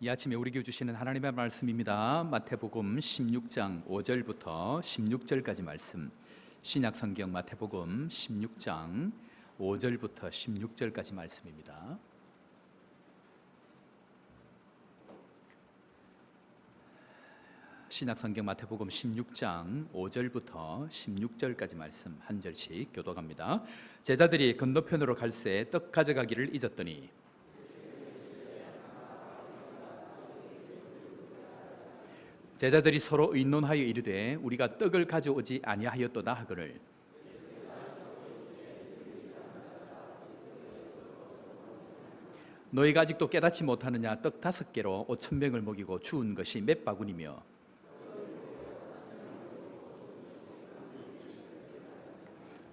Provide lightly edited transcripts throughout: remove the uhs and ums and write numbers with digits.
이 아침에 우리에게 주시는 하나님의 말씀입니다. 마태복음 16장 5절부터 16절까지 말씀. 신약성경 마태복음 16장 5절부터 16절까지 말씀입니다. 신약성경 마태복음 16장 5절부터 16절까지 말씀 한 절씩 교독합니다. 제자들이 건너편으로 갈새 떡 가져가기를 잊었더니 제자들이 서로 의논하여 이르되 우리가 떡을 가져오지 아니하였도다 하거늘 너희가 아직도 깨닫지 못하느냐. 떡 5개로 5,000명을 먹이고 주운 것이 몇 바구니며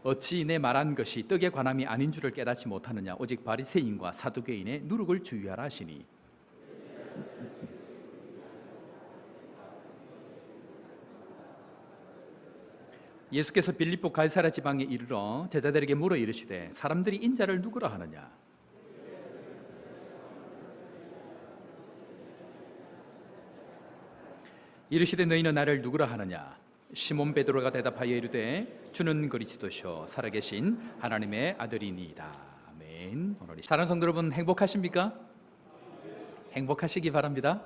어찌 내 말한 것이 떡에 관함이 아닌 줄을 깨닫지 못하느냐. 오직 바리새인과 사두개인의 누룩을 주의하라 하시니 예수께서 빌립보 가이사랴 지방에 이르러 제자들에게 물어 이르시되 사람들이 인자를 누구라 하느냐. 이르시되 너희는 나를 누구라 하느냐. 시몬 베드로가 대답하여 이르되 주는 그리스도시요 살아계신 하나님의 아들이니이다. 아멘. 사랑하는 성도 여러분, 행복하십니까? 행복하시기 바랍니다.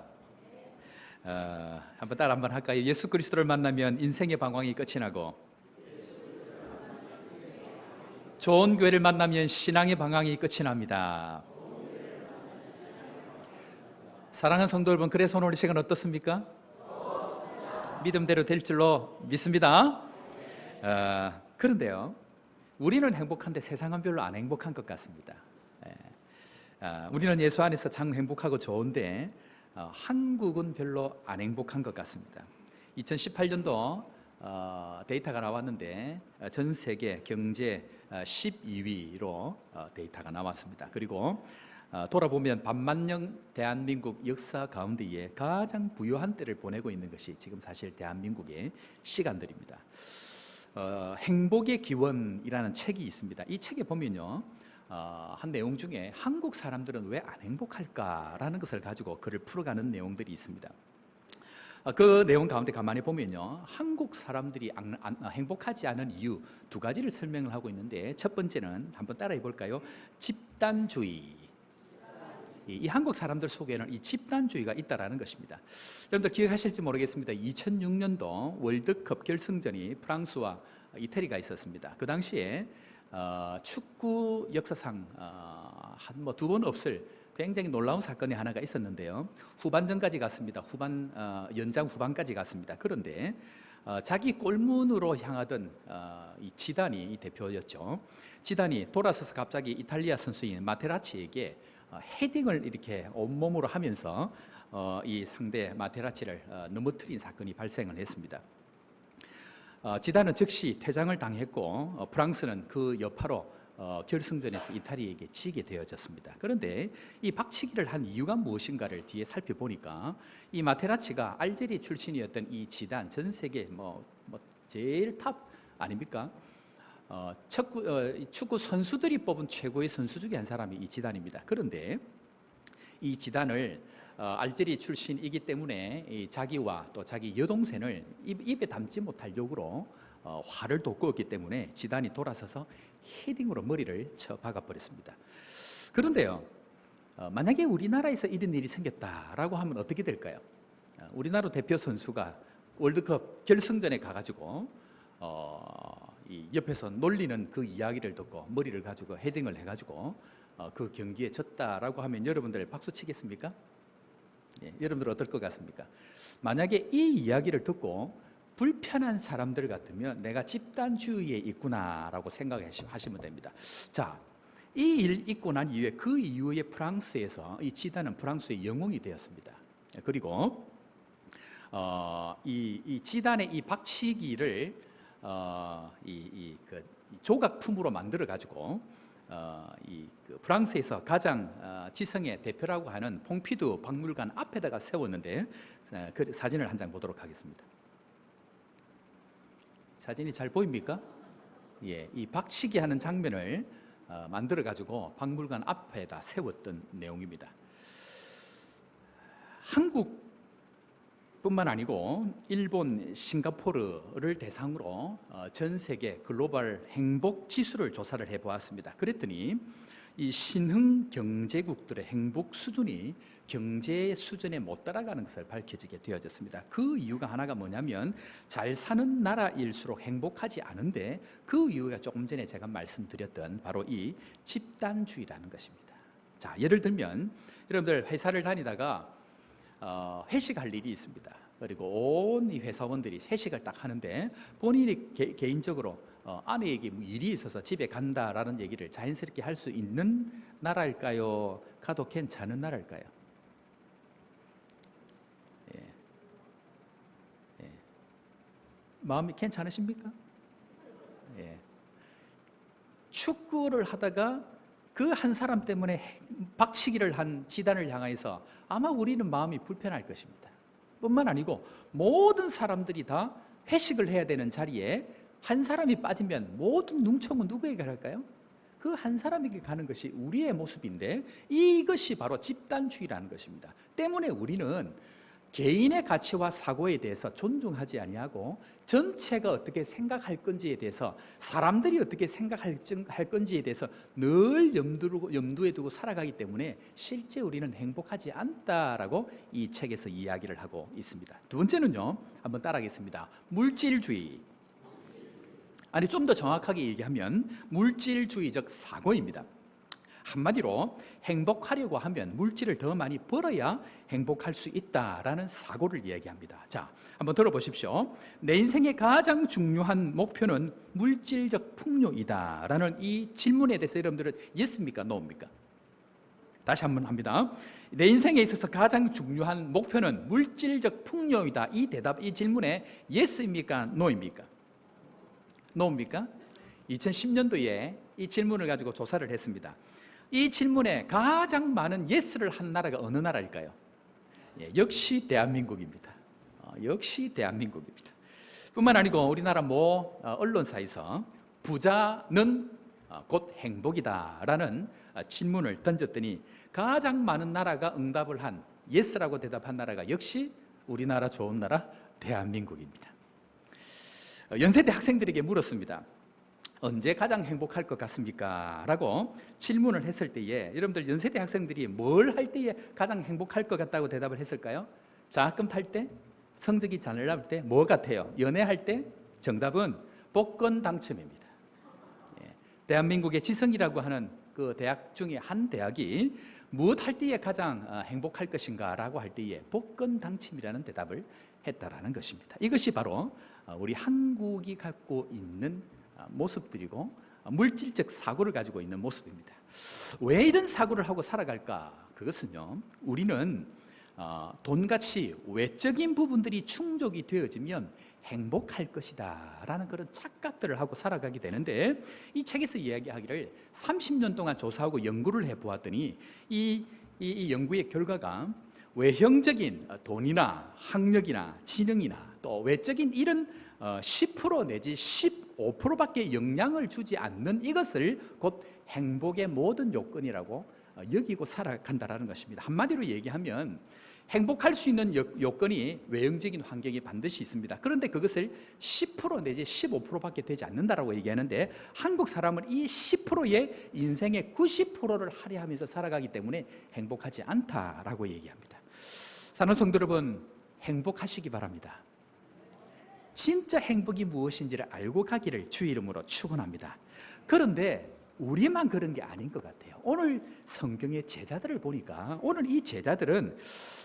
한번 따라 한번 할까요? 예수 그리스도를 만나면 인생의 방황이 끝이 나고 좋은 교회를 만나면 신앙의 방황이 끝이 납니다. 사랑하는 성도 여러분, 그래서 오늘 이 시간 어떻습니까? 믿음대로 될 줄로 믿습니다. 그런데요, 우리는 행복한데 세상은 별로 안 행복한 것 같습니다. 우리는 예수 안에서 참 행복하고 좋은데 한국은 별로 안 행복한 것 같습니다. 2018년도 데이터가 나왔는데 전 세계 경제 12위로 데이터가 나왔습니다. 그리고 돌아보면 반만년 대한민국 역사 가운데에 가장 부유한 때를 보내고 있는 것이 지금 사실 대한민국의 시간들입니다. 행복의 기원이라는 책이 있습니다. 이 책에 보면요, 한 내용 중에 한국 사람들은 왜 안 행복할까라는 것을 가지고 글을 풀어가는 내용들이 있습니다. 그 내용 가운데 가만히 보면요, 한국 사람들이 행복하지 않은 이유 2가지를 설명을 하고 있는데, 첫 번째는 한번 따라해 볼까요? 집단주의. 이 한국 사람들 속에는 이 집단주의가 있다라는 것입니다. 여러분들 기억하실지 모르겠습니다. 2006년도 월드컵 결승전이 프랑스와 이태리가 있었습니다. 그 당시에 축구 역사상 한 2번 없을 굉장히 놀라운 사건이 하나가 있었는데요. 후반전까지 갔습니다. 연장 후반까지 갔습니다. 그런데 자기 골문으로 향하던 이 지단이, 이 대표였죠. 지단이 돌아서서 갑자기 이탈리아 선수인 마테라치에게 헤딩을 이렇게 온몸으로 하면서 이 상대 마테라치를 넘어뜨린 사건이 발생을 했습니다. 지단은 즉시 퇴장을 당했고 프랑스는 그 여파로 결승전에서 이탈리아에게 지게 되어졌습니다. 그런데 이 박치기를 한 이유가 무엇인가를 뒤에 살펴보니까 이 마테라치가 알제리 출신이었던 이 지단, 전 세계 제일 탑 아닙니까? 축구 선수들이 뽑은 최고의 선수 중에 한 사람이 이 지단입니다. 그런데 이 지단을 알제리 출신이기 때문에 자기와 또 자기 여동생을 입에 담지 못할 욕으로 화를 돋구었기 때문에 지단이 돌아서서 헤딩으로 머리를 쳐 박아버렸습니다. 그런데요, 만약에 우리나라에서 이런 일이 생겼다라고 하면 어떻게 될까요? 우리나라 대표 선수가 월드컵 결승전에 가가지고 이 옆에서 놀리는 그 이야기를 듣고 머리를 가지고 헤딩을 해가지고 그 경기에 졌다라고 하면 여러분들 박수 치겠습니까? 예, 여러분들 어떨 것 같습니까? 만약에 이 이야기를 듣고 불편한 사람들 같으면 내가 집단주의에 있구나라고 생각하시면 됩니다. 자, 이 일 있고 난 이후에 그 이후에 프랑스에서 이 지단은 프랑스의 영웅이 되었습니다. 그리고 이 지단의 이 박치기를 그 조각품으로 만들어 가지고 그 프랑스에서 가장 지성의 대표라고 하는 퐁피두 박물관 앞에다가 세웠는데, 그 사진을 한 장 보도록 하겠습니다. 사진이 잘 보입니까? 예, 이 박치기 하는 장면을 만들어 가지고 박물관 앞에다 세웠던 내용입니다. 한국뿐만 아니고 일본, 싱가포르를 대상으로 전 세계 글로벌 행복 지수를 조사를 해보았습니다. 그랬더니 이 신흥 경제국들의 행복 수준이 경제 수준에 못 따라가는 것을 밝혀지게 되어졌습니다. 그 이유가 하나가 뭐냐면 잘 사는 나라일수록 행복하지 않은데 그 이유가 조금 전에 제가 말씀드렸던 바로 이 집단주의라는 것입니다. 자, 예를 들면 여러분들 회사를 다니다가 회식할 일이 있습니다. 그리고 온 이 회사원들이 회식을 딱 하는데 본인이 개인적으로 아내에게 뭐 일이 있어서 집에 간다라는 얘기를 자연스럽게 할 수 있는 나라일까요? 가도 괜찮은 나라일까요? 마음이 괜찮으십니까? 축구를 하다가 그 한 사람 때문에 박치기를 한 지단을 향해서 아마 우리는 마음이 불편할 것입니다. 뿐만 아니고 모든 사람들이 다 회식을 해야 되는 자리에 한 사람이 빠지면 모든 능청은 누구에게 갈까요? 그 한 사람에게 가는 것이 우리의 모습인데 이것이 바로 집단주의라는 것입니다. 때문에 우리는 개인의 가치와 사고에 대해서 존중하지 아니하고 전체가 어떻게 생각할 건지에 대해서 사람들이 어떻게 생각할 건지에 대해서 늘 염두에 두고 살아가기 때문에 실제 우리는 행복하지 않다라고 이 책에서 이야기를 하고 있습니다. 두 번째는요, 한번 따라하겠습니다. 물질주의. 아니, 좀 더 정확하게 얘기하면 물질주의적 사고입니다. 한마디로 행복하려고 하면 물질을 더 많이 벌어야 행복할 수 있다라는 사고를 이야기합니다. 자, 한번 들어보십시오. 내 인생의 가장 중요한 목표는 물질적 풍요이다라는 이 질문에 대해서 여러분들은 예스입니까? 노입니까? 다시 한번 합니다. 내 인생에 있어서 가장 중요한 목표는 물질적 풍요이다. 이 질문에 예스입니까? 노입니까? 노입니까? 2010년도에 이 질문을 가지고 조사를 했습니다. 이 질문에 가장 많은 예스를 한 나라가 어느 나라일까요? 역시 대한민국입니다. 역시 대한민국입니다. 뿐만 아니고 우리나라 모 언론사에서 부자는 곧 행복이다라는 질문을 던졌더니 가장 많은 나라가 응답을 한 예스라고 대답한 나라가 역시 우리나라 좋은 나라 대한민국입니다. 연세대 학생들에게 물었습니다. 언제 가장 행복할 것 같습니까? 라고 질문을 했을 때에 여러분들 연세대 학생들이 뭘 할 때에 가장 행복할 것 같다고 대답을 했을까요? 장학금 탈 때? 성적이 잘 나올 때? 뭐 같아요? 연애할 때? 정답은 복권 당첨입니다. 대한민국의 지성이라고 하는 그 대학 중에 한 대학이 무엇 할 때에 가장 행복할 것인가 라고 할 때에 복권 당첨이라는 대답을 했다라는 것입니다. 이것이 바로 우리 한국이 갖고 있는 모습들이고 물질적 사고를 가지고 있는 모습입니다. 왜 이런 사고를 하고 살아갈까? 그것은요, 우리는 돈같이 외적인 부분들이 충족이 되어지면 행복할 것이다 라는 그런 착각들을 하고 살아가게 되는데 이 책에서 이야기하기를 30년 동안 조사하고 연구를 해보았더니 이 연구의 결과가 외형적인 돈이나 학력이나 지능이나 또 외적인 이런 10% 내지 15%밖에 영향을 주지 않는 이것을 곧 행복의 모든 요건이라고 여기고 살아간다는 것입니다. 한마디로 얘기하면 행복할 수 있는 요건이 외형적인 환경이 반드시 있습니다. 그런데 그것을 10% 내지 15%밖에 되지 않는다라고 얘기하는데 한국 사람은 이 10%의 인생의 90%를 할애하면서 살아가기 때문에 행복하지 않다라고 얘기합니다. 사랑하는 성도 여러분, 행복하시기 바랍니다. 진짜 행복이 무엇인지를 알고 가기를 주의 이름으로 축원합니다. 그런데 우리만 그런 게 아닌 것 같아요. 오늘 성경의 제자들을 보니까 오늘 이 제자들은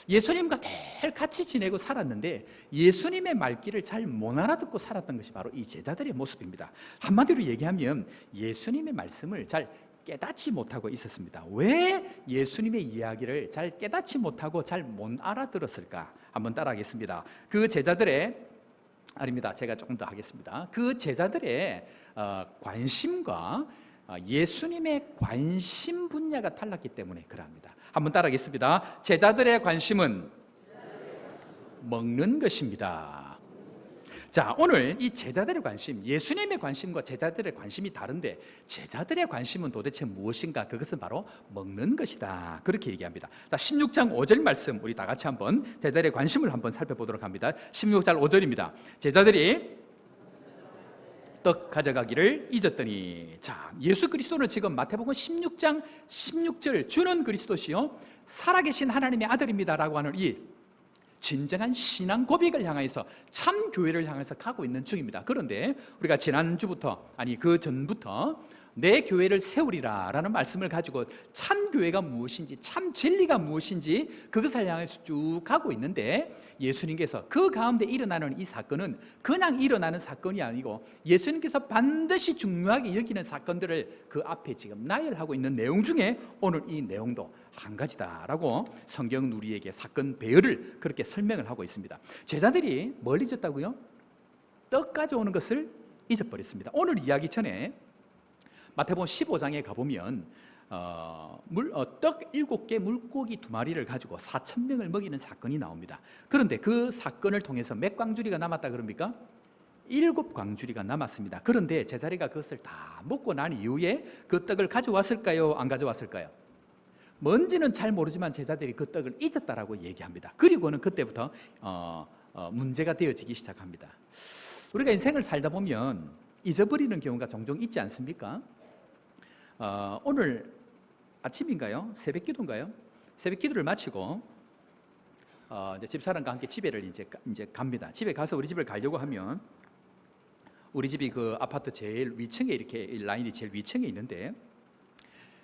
예수님과 늘 같이 지내고 살았는데 예수님의 말귀를 잘 못 알아듣고 살았던 것이 바로 이 제자들의 모습입니다. 한마디로 얘기하면 예수님의 말씀을 잘 깨닫지 못하고 있었습니다. 왜 예수님의 이야기를 잘 깨닫지 못하고 잘 못 알아들었을까? 한번 따라하겠습니다. 그 제자들의 아닙니다. 제가 조금 더 하겠습니다. 그 제자들의 관심과 예수님의 관심 분야가 달랐기 때문에 그럽니다. 한번 따라하겠습니다. 제자들의 관심은 먹는 것입니다. 자, 오늘 이 제자들의 관심, 예수님의 관심과 제자들의 관심이 다른데 제자들의 관심은 도대체 무엇인가? 그것은 바로 먹는 것이다. 그렇게 얘기합니다. 자, 16장 5절 말씀 우리 다 같이 한번 제자들의 관심을 한번 살펴보도록 합니다. 16장 5절입니다. 제자들이 떡 가져가기를 잊었더니, 자, 예수 그리스도는 지금 마태복음 16장 16절 주는 그리스도시요 살아계신 하나님의 아들입니다라고 하는 이 진정한 신앙 고백을 향해서 참 교회를 향해서 가고 있는 중입니다. 그런데 우리가 지난주부터, 아니 그 전부터 내 교회를 세우리라 라는 말씀을 가지고 참 교회가 무엇인지, 참 진리가 무엇인지 그것을 향해서 쭉 가고 있는데, 예수님께서 그 가운데 일어나는 이 사건은 그냥 일어나는 사건이 아니고 예수님께서 반드시 중요하게 여기는 사건들을 그 앞에 지금 나열하고 있는 내용 중에 오늘 이 내용도 한 가지다라고 성경은 우리에게 사건 배열을 그렇게 설명을 하고 있습니다. 제자들이 뭘 잊었다고요? 떡 가져오는 것을 잊어버렸습니다. 오늘 이야기 전에 마태복음 15장에 가보면 떡 7개 물고기 2마리를 가지고 4,000명을 먹이는 사건이 나옵니다. 그런데 그 사건을 통해서 몇 광주리가 남았다 그럽니까? 7광주리가 남았습니다. 그런데 제자리가 그것을 다 먹고 난 이후에 그 떡을 가져왔을까요? 안 가져왔을까요? 뭔지는 잘 모르지만 제자들이 그 떡을 잊었다라고 얘기합니다. 그리고는 그때부터 문제가 되어지기 시작합니다. 우리가 인생을 살다 보면 잊어버리는 경우가 종종 있지 않습니까? 오늘 아침인가요? 새벽 기도인가요? 새벽 기도를 마치고 이제 집사람과 함께 집에를 이제 갑니다. 집에 가서 우리 집을 가려고 하면 우리 집이 그 아파트 제일 위층에 이렇게 라인이 제일 위층에 있는데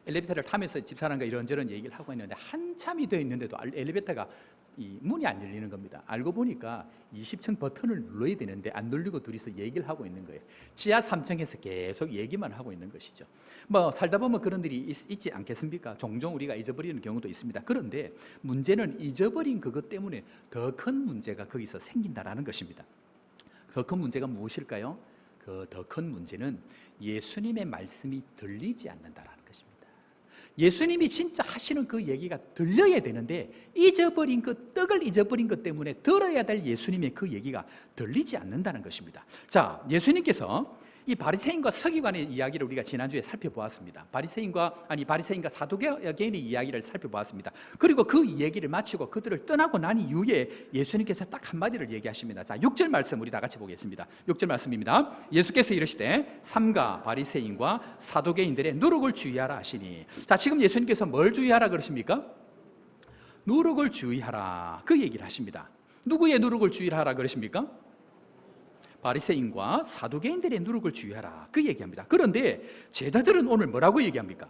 엘리베이터를 타면서 집사람과 이런저런 얘기를 하고 있는데 한참이 되어 있는데도 엘리베이터가 이 문이 안 열리는 겁니다. 알고 보니까 20층 버튼을 눌러야 되는데 안 눌리고 둘이서 얘기를 하고 있는 거예요. 지하 3층에서 계속 얘기만 하고 있는 것이죠. 뭐 살다 보면 그런 일이 있지 않겠습니까? 종종 우리가 잊어버리는 경우도 있습니다. 그런데 문제는 잊어버린 그것 때문에 더 큰 문제가 거기서 생긴다라는 것입니다. 더 큰 문제가 무엇일까요? 그 더 큰 문제는 예수님의 말씀이 들리지 않는다라는 것입니다. 예수님이 진짜 하시는 그 얘기가 들려야 되는데 잊어버린 그 떡을 잊어버린 것 때문에 들어야 될 예수님의 그 얘기가 들리지 않는다는 것입니다. 자, 예수님께서 이 바리새인과 서기관의 이야기를 우리가 지난주에 살펴보았습니다. 바리새인과 사두개인의 이야기를 살펴보았습니다. 그리고 그 얘기를 마치고 그들을 떠나고 난 이후에 예수님께서 딱 한마디를 얘기하십니다. 자, 6절 말씀 우리 다 같이 보겠습니다. 6절 말씀입니다. 예수께서 이르시되 삼가 바리새인과 사두개인들의 누룩을 주의하라 하시니, 자, 지금 예수님께서 뭘 주의하라 그러십니까? 누룩을 주의하라, 그 얘기를 하십니다. 누구의 누룩을 주의하라 그러십니까? 바리새인과 사두개인들의 누룩을 주의하라, 그 얘기합니다. 그런데 제자들은 오늘 뭐라고 얘기합니까?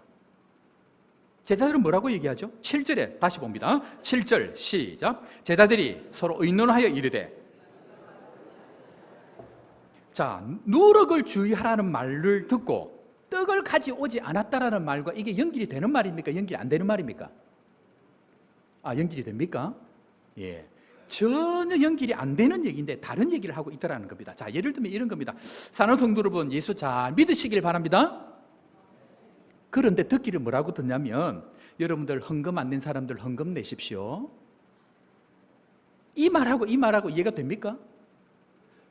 제자들은 뭐라고 얘기하죠? 7절에 다시 봅니다. 7절 시작. 제자들이 서로 의논하여 이르되, 자, 누룩을 주의하라는 말을 듣고 떡을 가져오지 않았다라는 말과 이게 연결이 되는 말입니까? 연결이 안 되는 말입니까? 연결이 됩니까? 예. 전혀 연결이 안 되는 얘기인데 다른 얘기를 하고 있다라는 겁니다. 자, 예를 들면 이런 겁니다. 사랑하는 성도 여러분, 예수 잘 믿으시길 바랍니다. 그런데 듣기를 뭐라고 듣냐면, 여러분들 헌금 안 낸 사람들 헌금 내십시오. 이 말하고 이해가 됩니까?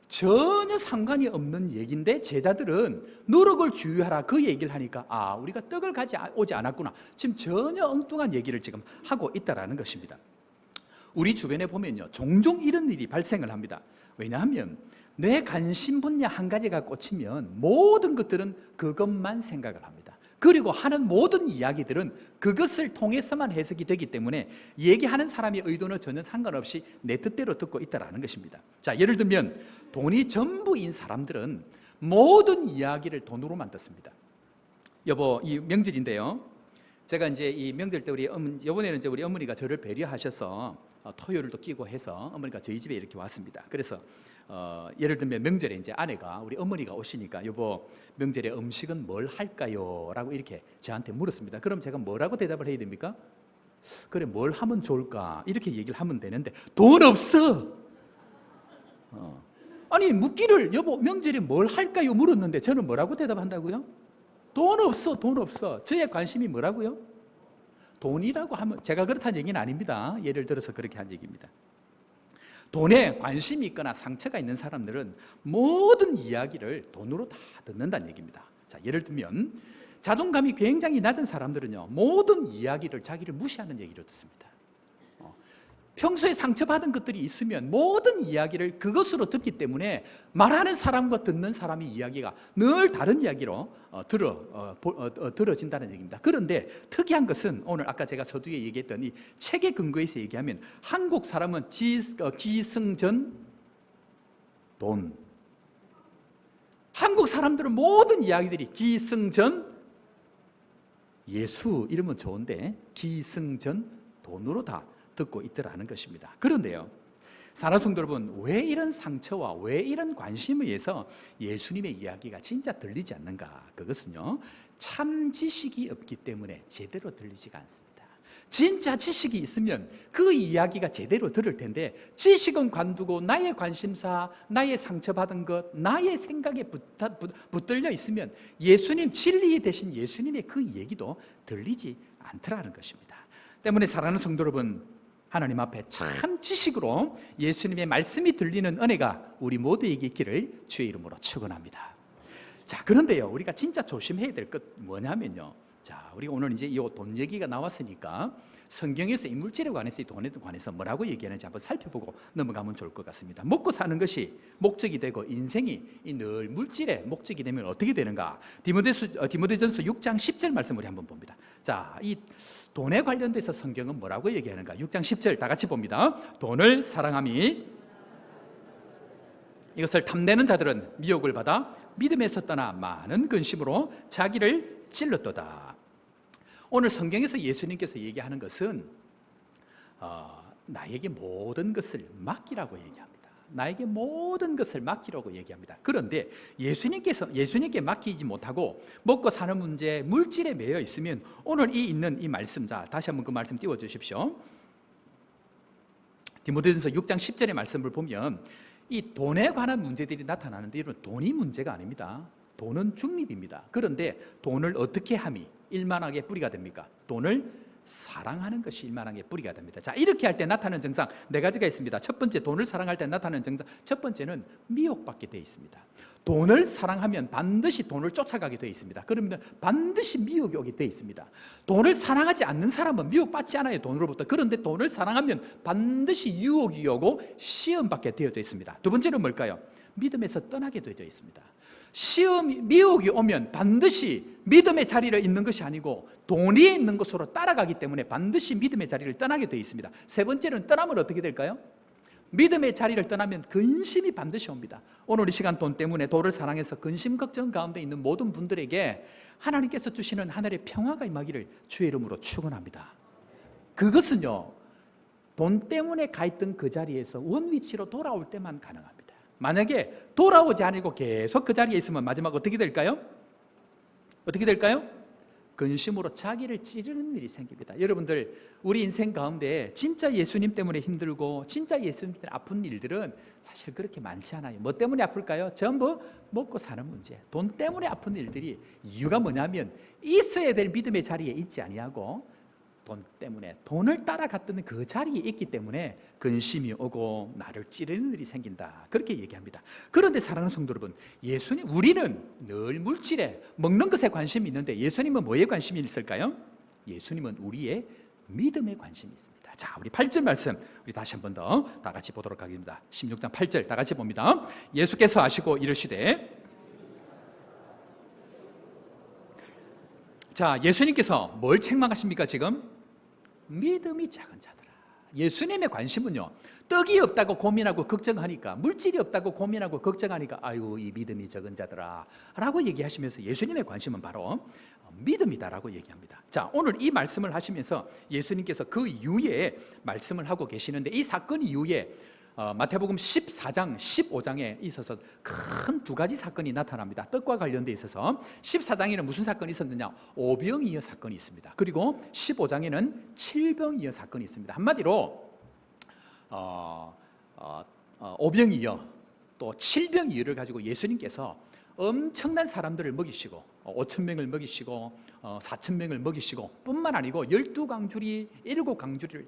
전혀 상관이 없는 얘기인데 제자들은 누룩을 주의하라, 그 얘기를 하니까 우리가 떡을 가져오지 않았구나, 지금 전혀 엉뚱한 얘기를 지금 하고 있다라는 것입니다. 우리 주변에 보면요, 종종 이런 일이 발생을 합니다. 왜냐하면 내 관심 분야 한 가지가 꽂히면 모든 것들은 그것만 생각을 합니다. 그리고 하는 모든 이야기들은 그것을 통해서만 해석이 되기 때문에 얘기하는 사람의 의도는 전혀 상관없이 내 뜻대로 듣고 있다는 것입니다. 자, 예를 들면 돈이 전부인 사람들은 모든 이야기를 돈으로만 듣습니다. 여보, 이 명절인데요, 제가 이제 이 명절 때 이번에는 이제 우리 어머니가 저를 배려하셔서 토요일도 끼고 해서 어머니가 저희 집에 이렇게 왔습니다. 그래서 예를 들면 명절에 이제 아내가, 우리 어머니가 오시니까 여보, 명절에 음식은 뭘 할까요? 라고 이렇게 저한테 물었습니다. 그럼 제가 뭐라고 대답을 해야 됩니까? 그래, 뭘 하면 좋을까? 이렇게 얘기를 하면 되는데 돈 없어. 아니, 묻기를 여보 명절에 뭘 할까요? 물었는데 저는 뭐라고 대답한다고요? 돈 없어, 돈 없어. 저의 관심이 뭐라고요? 돈이라고 하면, 제가 그렇다는 얘기는 아닙니다. 예를 들어서 그렇게 한 얘기입니다. 돈에 관심이 있거나 상처가 있는 사람들은 모든 이야기를 돈으로 다 듣는다는 얘기입니다. 자, 예를 들면 자존감이 굉장히 낮은 사람들은요, 모든 이야기를 자기를 무시하는 얘기를 듣습니다. 평소에 상처받은 것들이 있으면 모든 이야기를 그것으로 듣기 때문에 말하는 사람과 듣는 사람의 이야기가 늘 다른 이야기로 들어진다는 얘기입니다. 그런데 특이한 것은 오늘 아까 제가 서두에 얘기했던 이 책의 근거에서 얘기하면 한국 사람은 기승전 돈, 한국 사람들은 모든 이야기들이 기승전 예수 이러면 좋은데 기승전 돈으로 다 듣고 있더라는 것입니다. 그런데요, 사랑하는 성도 여러분, 왜 이런 상처와 왜 이런 관심에 의해서 예수님의 이야기가 진짜 들리지 않는가? 그것은요, 참 지식이 없기 때문에 제대로 들리지가 않습니다. 진짜 지식이 있으면 그 이야기가 제대로 들을 텐데, 지식은 관두고 나의 관심사, 나의 상처받은 것, 나의 생각에 붙들려 있으면 예수님, 진리 대신 예수님의 그 얘기도 들리지 않더라는 것입니다. 때문에 사랑하는 성도 여러분, 하나님 앞에 참 지식으로 예수님의 말씀이 들리는 은혜가 우리 모두에게 있기를 주의 이름으로 축원합니다. 자, 그런데요, 우리가 진짜 조심해야 될 것 뭐냐면요, 자, 우리가 오늘 이제 이 돈 얘기가 나왔으니까 성경에서 이 물질에 관해서, 이 돈에 관해서 뭐라고 얘기하는지 한번 살펴보고 넘어가면 좋을 것 같습니다. 먹고 사는 것이 목적이 되고 인생이 늘 물질의 목적이 되면 어떻게 되는가? 디모데전서 6장 10절 말씀 우리 한번 봅니다. 자, 이 돈에 관련돼서 성경은 뭐라고 얘기하는가? 6장 10절 다 같이 봅니다. 돈을 사랑함이 이것을 탐내는 자들은 미혹을 받아 믿음에서 떠나 많은 근심으로 자기를 찔렀도다. 오늘 성경에서 예수님께서 얘기하는 것은 나에게 모든 것을 맡기라고 얘기합니다. 나에게 모든 것을 맡기라고 얘기합니다. 그런데 예수님께 맡기지 못하고 먹고 사는 문제, 물질에 매여 있으면 오늘 있는 이 말씀, 자, 다시 한번 그 말씀 띄워주십시오. 디모데전서 6장 10절의 말씀을 보면 이 돈에 관한 문제들이 나타나는데, 여러분, 돈이 문제가 아닙니다. 돈은 중립입니다. 그런데 돈을 어떻게 함이 일만하게 뿌리가 됩니까? 돈을 사랑하는 것이 일만하게 뿌리가 됩니다. 자, 이렇게 할 때 나타나는 증상 네 가지가 있습니다. 첫 번째, 돈을 사랑할 때 나타나는 증상, 첫 번째는 미혹받게 되어 있습니다. 돈을 사랑하면 반드시 돈을 쫓아가게 되어 있습니다. 그러면 반드시 미혹이 오게 되어 있습니다. 돈을 사랑하지 않는 사람은 미혹받지 않아요, 돈으로부터. 그런데 돈을 사랑하면 반드시 유혹이 오고 시험받게 되어져 있습니다. 두 번째는 뭘까요? 믿음에서 떠나게 되어져 있습니다. 미혹이 오면 반드시 믿음의 자리를 있는 것이 아니고 돈이 있는 곳으로 따라가기 때문에 반드시 믿음의 자리를 떠나게 되어 있습니다. 세 번째는 떠나면 어떻게 될까요? 믿음의 자리를 떠나면 근심이 반드시 옵니다. 오늘 이 시간 돈 때문에 돈을 사랑해서 근심 걱정 가운데 있는 모든 분들에게 하나님께서 주시는 하늘의 평화가 임하기를 주의 이름으로 축원합니다. 그것은요, 돈 때문에 가 있던 그 자리에서 원위치로 돌아올 때만 가능합니다. 만약에 돌아오지 않고 계속 그 자리에 있으면 마지막 어떻게 될까요? 어떻게 될까요? 근심으로 자기를 찌르는 일이 생깁니다. 여러분들, 우리 인생 가운데 진짜 예수님 때문에 힘들고 진짜 예수님 때문에 아픈 일들은 사실 그렇게 많지 않아요. 뭐 때문에 아플까요? 전부 먹고 사는 문제, 돈 때문에 아픈 일들이, 이유가 뭐냐면 있어야 될 믿음의 자리에 있지 아니하고 돈 때문에 돈을 따라갔던 그 자리에 있기 때문에 근심이 오고 나를 찌르는 일이 생긴다, 그렇게 얘기합니다. 그런데 사랑하는 성도 여러분, 우리는 늘 물질에, 먹는 것에 관심이 있는데 예수님은 뭐에 관심이 있을까요? 예수님은 우리의 믿음에 관심이 있습니다. 자, 우리 8절 말씀 우리 다시 한 번 더 다 같이 보도록 하겠습니다. 16장 8절 다 같이 봅니다. 예수께서 아시고 이르시되, 자, 예수님께서 뭘 책망하십니까? 지금 믿음이 작은 자들아. 예수님의 관심은요, 떡이 없다고 고민하고 걱정하니까, 물질이 없다고 고민하고 걱정하니까 아유, 이 믿음이 적은 자들아 라고 얘기하시면서 예수님의 관심은 바로 믿음이다라고 얘기합니다. 자, 오늘 이 말씀을 하시면서 예수님께서 그 이후에 말씀을 하고 계시는데, 이 사건 이후에 마태복음 14장, 15장에 있어서 큰 두 가지 사건이 나타납니다. 떡과 관련돼 있어서 14장에는 무슨 사건이 있었느냐? 오병이어 사건이 있습니다. 그리고 15장에는 칠병이어 사건이 있습니다. 한마디로 오병이어 또 칠병이어를 가지고 예수님께서 엄청난 사람들을 먹이시고 5천 명을 먹이시고 4천 명을 먹이시고 뿐만 아니고 12강줄이 7강줄을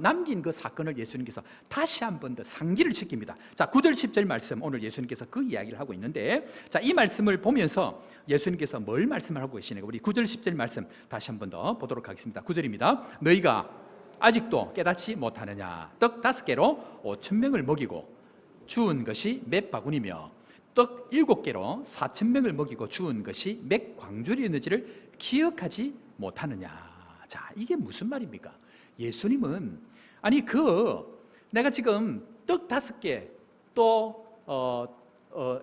남긴 그 사건을 예수님께서 다시 한 번 더 상기를 시킵니다. 자, 9절 10절 말씀, 오늘 예수님께서 그 이야기를 하고 있는데, 자, 이 말씀을 보면서 예수님께서 뭘 말씀을 하고 계시는가, 우리 9절 10절 말씀 다시 한 번 더 보도록 하겠습니다. 9절입니다. 너희가 아직도 깨닫지 못하느냐? 떡 5개로 5천 명을 먹이고 주운 것이 몇 바구니며 떡 7개로 4천 명을 먹이고 주운 것이 몇 광줄이었는지를 기억하지 못하느냐? 자, 이게 무슨 말입니까? 예수님은 아니 내가 지금 떡 5개 또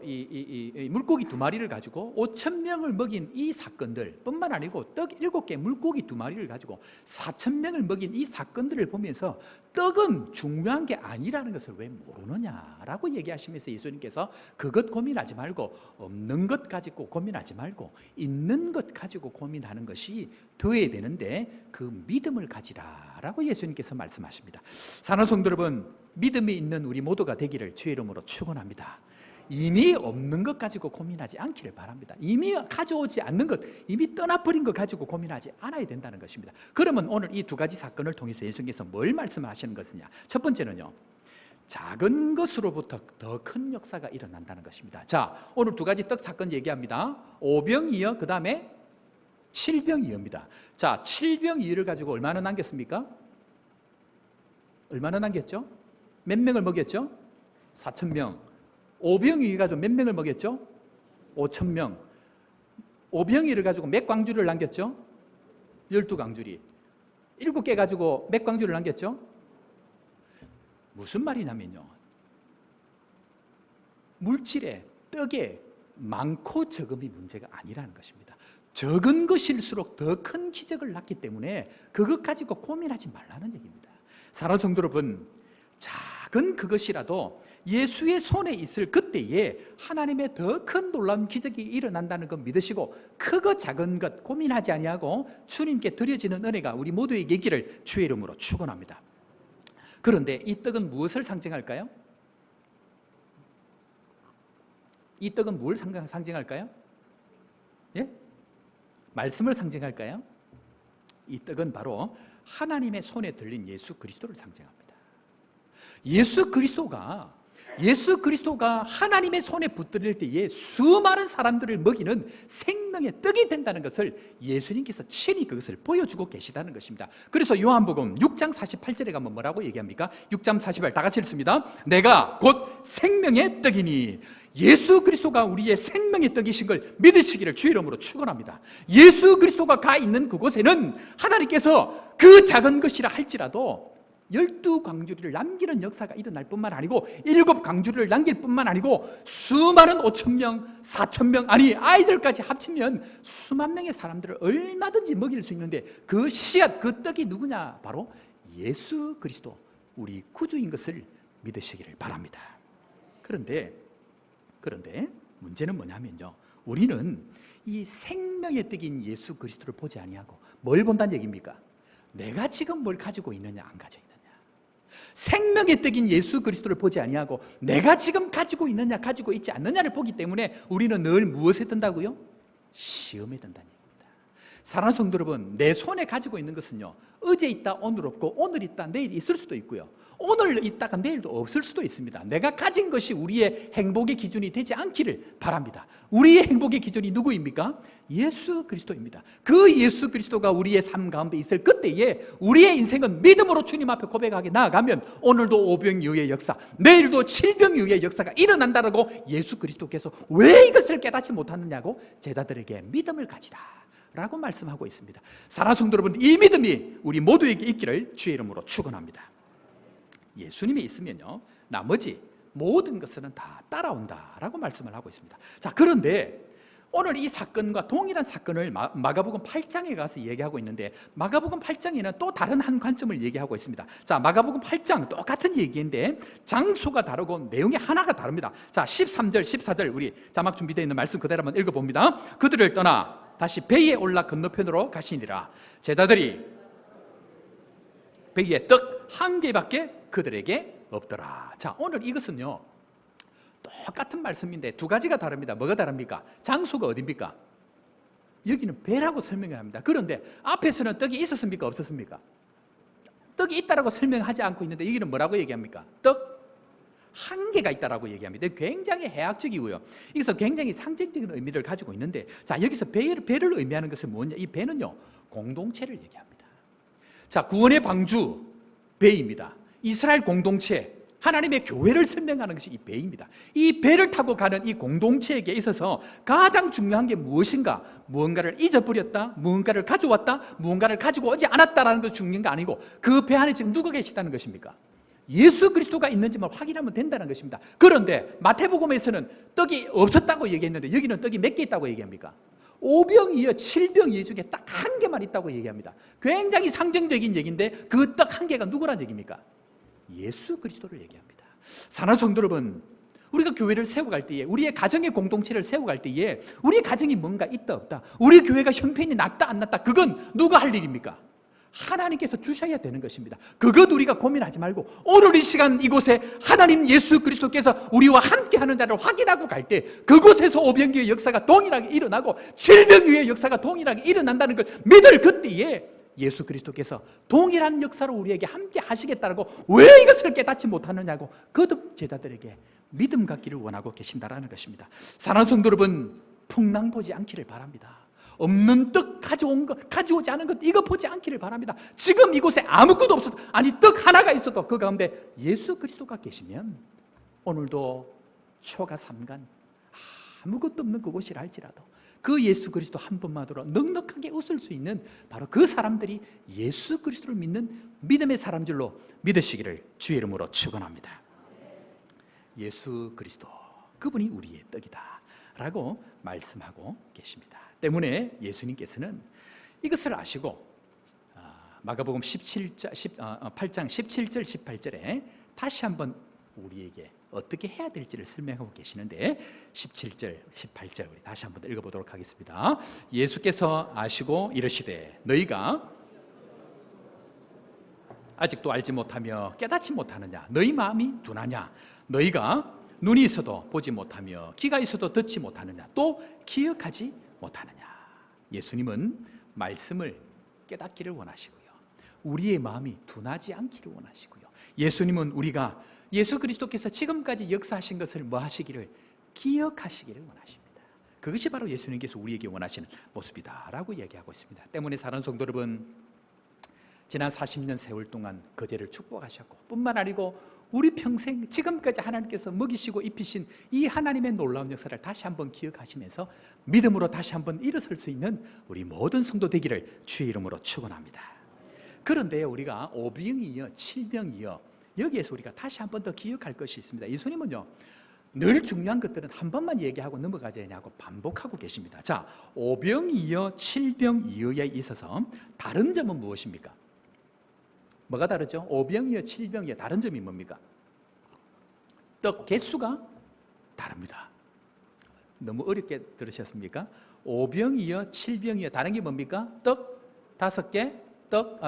이 물고기 2마리를 가지고 5천 명을 먹인 이 사건들 뿐만 아니고 떡 7개 물고기 2마리를 가지고 4천 명을 먹인 이 사건들을 보면서 떡은 중요한 게 아니라는 것을 왜 모르느냐라고 얘기하시면서 예수님께서 그것 고민하지 말고 없는 것 가지고 고민하지 말고 있는 것 가지고 고민하는 것이 되어야 되는데 그 믿음을 가지라라고 예수님께서 말씀하십니다. 사랑하는 성도 여러분, 믿음이 있는 우리 모두가 되기를 주의 이름으로 축원합니다. 이미 없는 것 가지고 고민하지 않기를 바랍니다. 이미 가져오지 않는 것, 이미 떠나버린 것 가지고 고민하지 않아야 된다는 것입니다. 그러면 오늘 이 두 가지 사건을 통해서 예수님께서 뭘 말씀을 하시는 것이냐? 첫 번째는요, 작은 것으로부터 더 큰 역사가 일어난다는 것입니다. 자, 오늘 두 가지 떡 사건 얘기합니다. 5병이어, 그 다음에 7병이어입니다. 자, 7병이어를 가지고 얼마나 남겼습니까? 얼마나 남겼죠? 몇 명을 먹였죠? 4천 명. 5병이어 가지고 몇 명을 먹였죠? 5천 명. 5병이어를 가지고 몇 광주를 남겼죠? 12강주리. 7개 가지고 몇 광주를 남겼죠? 무슨 말이냐면요, 물질에, 떡에 많고 적음이 문제가 아니라는 것입니다. 적은 것일수록 더 큰 기적을 낳기 때문에 그것 가지고 고민하지 말라는 얘기입니다. 사랑하는 성도 여러분, 작은 그것이라도 예수의 손에 있을 그때에 하나님의 더 큰 놀라운 기적이 일어난다는 것 믿으시고 크고 작은 것 고민하지 아니하고 주님께 드려지는 은혜가 우리 모두에게 있기를 주의 이름으로 축원합니다. 그런데 이 떡은 무엇을 상징할까요? 이 떡은 뭘 상징할까요? 예? 말씀을 상징할까요? 이 떡은 바로 하나님의 손에 들린 예수 그리스도를 상징합니다. 예수 그리스도가 하나님의 손에 붙들릴 때에 수많은 사람들을 먹이는 생명의 떡이 된다는 것을 예수님께서 친히 그것을 보여주고 계시다는 것입니다. 그래서 요한복음 6장 48절에 가면 뭐라고 얘기합니까? 6장 48, 다 같이 읽습니다. 내가 곧 생명의 떡이니. 예수 그리스도가 우리의 생명의 떡이신 걸 믿으시기를 주의 이름으로 축원합니다. 예수 그리스도가 가 있는 그곳에는 하나님께서 그 작은 것이라 할지라도 12강주리를 남기는 역사가 일어날 뿐만 아니고 7강주리를 남길 뿐만 아니고 수많은 5,000명, 4,000명, 아니 아이들까지 합치면 수만 명의 사람들을 얼마든지 먹일 수 있는데 그 씨앗, 그 떡이 누구냐? 바로 예수 그리스도, 우리 구주인 것을 믿으시기를 바랍니다. 그런데 문제는 뭐냐면요, 우리는 이 생명의 떡인 예수 그리스도를 보지 아니하고 뭘 본다는 얘기입니까? 내가 지금 뭘 가지고 있느냐, 안 가지고 있느냐. 생명의 떡인 예수 그리스도를 보지 아니하고 내가 지금 가지고 있느냐 가지고 있지 않느냐를 보기 때문에 우리는 늘 무엇에 든다고요? 시험에 든다는 얘기입니다. 사랑하는 성도 여러분, 내 손에 가지고 있는 것은요, 어제 있다 오늘 없고 오늘 있다 내일 있을 수도 있고요, 오늘 있다가 내일도 없을 수도 있습니다. 내가 가진 것이 우리의 행복의 기준이 되지 않기를 바랍니다. 우리의 행복의 기준이 누구입니까? 예수 그리스도입니다. 그 예수 그리스도가 우리의 삶 가운데 있을 그때에 우리의 인생은 믿음으로 주님 앞에 고백하게 나아가면 오늘도 5병이후의 역사, 내일도 7병이후의 역사가 일어난다라고 예수 그리스도께서 왜 이것을 깨닫지 못하느냐고 제자들에게 믿음을 가지라 라고 말씀하고 있습니다. 사랑하는 성도 여러분, 이 믿음이 우리 모두에게 있기를 주의 이름으로 축원합니다. 예수님이 있으면요, 나머지 모든 것은 다 따라온다라고 말씀을 하고 있습니다. 자, 그런데 오늘 이 사건과 동일한 사건을 마가복음 8장에 가서 얘기하고 있는데 마가복음 8장에는 또 다른 한 관점을 얘기하고 있습니다. 자, 마가복음 8장 똑같은 얘기인데 장소가 다르고 내용이 하나가 다릅니다. 자, 13절 14절 우리 자막 준비되어 있는 말씀 그대로 한번 읽어봅니다. 그들을 떠나 다시 배에 올라 건너편으로 가시니라. 제자들이 배에 떡 한 개밖에 그들에게 없더라. 자, 오늘 이것은요 똑같은 말씀인데 두 가지가 다릅니다. 뭐가 다릅니까? 장소가 어디입니까? 여기는 배라고 설명을 합니다. 그런데 앞에서는 떡이 있었습니까? 없었습니까? 떡이 있다라고 설명하지 않고 있는데 여기는 뭐라고 얘기합니까? 떡 한 개가 있다라고 얘기합니다. 굉장히 해학적이고요. 여기서 굉장히 상징적인 의미를 가지고 있는데, 자, 여기서 배를 의미하는 것은 뭐냐? 이 배는요, 공동체를 얘기합니다. 자, 구원의 방주 배입니다. 이스라엘 공동체, 하나님의 교회를 설명하는 것이 이 배입니다. 이 배를 타고 가는 이 공동체에게 있어서 가장 중요한 게 무엇인가? 무언가를 잊어버렸다, 무언가를 가져왔다, 무언가를 가지고 오지 않았다라는 것이 중요한 게 아니고, 그 배 안에 지금 누가 계시다는 것입니까? 예수 그리스도가 있는지만 확인하면 된다는 것입니다. 그런데 마태복음에서는 떡이 없었다고 얘기했는데 여기는 떡이 몇 개 있다고 얘기합니까? 5병이요 7병이 중에 딱 한 개만 있다고 얘기합니다. 굉장히 상징적인 얘기인데 그 떡 한 개가 누구란 얘기입니까? 예수 그리스도를 얘기합니다. 사랑하는 성도 여러분, 우리가 교회를 세워갈 때에, 우리의 가정의 공동체를 세워갈 때에 우리의 가정이 뭔가 있다 없다, 우리 교회가 형편이 낫다 안 낫다, 그건 누가 할 일입니까? 하나님께서 주셔야 되는 것입니다. 그것 우리가 고민하지 말고 오늘 이 시간 이곳에 하나님 예수 그리스도께서 우리와 함께하는 자를 확인하고 갈 때 그곳에서 오병기의 역사가 동일하게 일어나고 질병위의 역사가 동일하게 일어난다는 걸 믿을 그때에 예수 그리스도께서 동일한 역사로 우리에게 함께 하시겠다고 왜 이것을 깨닫지 못하느냐고 거듭 제자들에게 믿음 갖기를 원하고 계신다라는 것입니다. 사랑하는 성도 여러분, 풍랑 보지 않기를 바랍니다. 없는 떡 가져오지 않은 것, 이거 보지 않기를 바랍니다. 지금 이곳에 아무것도 없어도, 아니 떡 하나가 있어도 그 가운데 예수 그리스도가 계시면 오늘도 초가 삼간 아무것도 없는 그곳이라 할지라도 그 예수 그리스도 한 번만으로 넉넉하게 웃을 수 있는 바로 그 사람들이 예수 그리스도를 믿는 믿음의 사람 줄로 믿으시기를 주의 이름으로 축원합니다. 예수 그리스도, 그분이 우리의 떡이다 라고 말씀하고 계십니다. 때문에 예수님께서는 이것을 아시고 마가복음 8장 17절 18절에 다시 한번 우리에게 어떻게 해야 될지를 설명하고 계시는데 17절 18절 우리 다시 한번 읽어보도록 하겠습니다. 예수께서 아시고 이르시되 너희가 아직도 알지 못하며 깨닫지 못하느냐? 너희 마음이 둔하냐? 너희가 눈이 있어도 보지 못하며 귀가 있어도 듣지 못하느냐? 또 기억하지 못하느냐? 예수님은 말씀을 깨닫기를 원하시고요, 우리의 마음이 둔하지 않기를 원하시고요, 예수님은 우리가 예수 그리스도께서 지금까지 역사하신 것을 뭐 하시기를? 기억하시기를 원하십니다. 그것이 바로 예수님께서 우리에게 원하시는 모습이다라고 얘기하고 있습니다. 때문에 사랑하는 성도 여러분, 지난 40년 세월 동안 거제를 축복하셨고 뿐만 아니고 우리 평생 지금까지 하나님께서 먹이시고 입히신 이 하나님의 놀라운 역사를 다시 한번 기억하시면서 믿음으로 다시 한번 일어설 수 있는 우리 모든 성도 되기를 주의 이름으로 축원합니다. 그런데 우리가 5병이요 7병이요 여기에서 우리가 다시 한번 더 기억할 것이 있습니다. 예수님은요 늘 중요한 것들은 한 번만 얘기하고 넘어가지 않냐고 반복하고 계십니다. 자, 5병이요 7병이요에 있어서 다른 점은 무엇입니까? 뭐가 다르죠? 5병이요 7병이요 다른 점이 뭡니까? 떡 개수가 다릅니다. 너무 어렵게 들으셨습니까? 5병이요 7병이요 다른 게 뭡니까? 떡 5개, 떡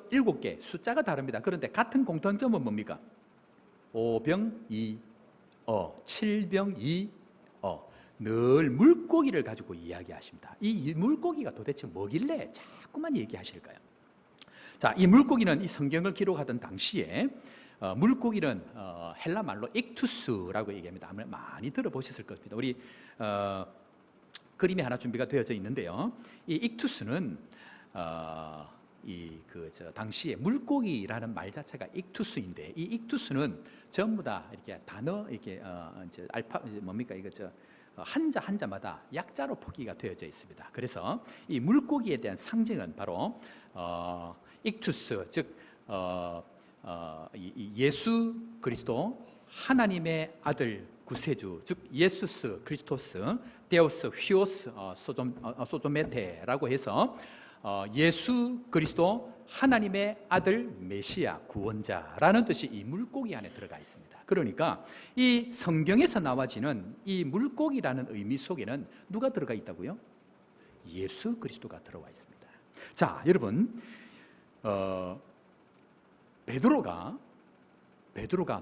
7개, 숫자가 다릅니다. 그런데 같은 공통점은 뭡니까? 5병 2어 7병 2어 늘 물고기를 가지고 이야기하십니다. 이 물고기가 도대체 뭐길래 자꾸만 얘기하실까요? 자, 이 물고기는 이 성경을 기록하던 당시에 물고기는 헬라 말로 익투스라고 얘기합니다. 아마 많이 들어보셨을 겁니다. 우리 그림이 하나 준비가 되어져 있는데요. 이 익투스는 당시에 물고기라는 말 자체가 익투스인데 이 익투스는 전부 다 이렇게 단어 이렇게 알파 뭡니까 이거 한자마다 약자로 표기가 되어져 있습니다. 그래서 이 물고기에 대한 상징은 바로 익투스, 즉 예수 그리스도 하나님의 아들 구세주, 즉 예수스 크리스토스 데우스 휘오스 소조메테라고 해서 예수 그리스도 하나님의 아들 메시아 구원자라는 뜻이 이 물고기 안에 들어가 있습니다. 그러니까 이 성경에서 나와지는 이 물고기라는 의미 속에는 누가 들어가 있다고요? 예수 그리스도가 들어와 있습니다. 자, 여러분, 베드로가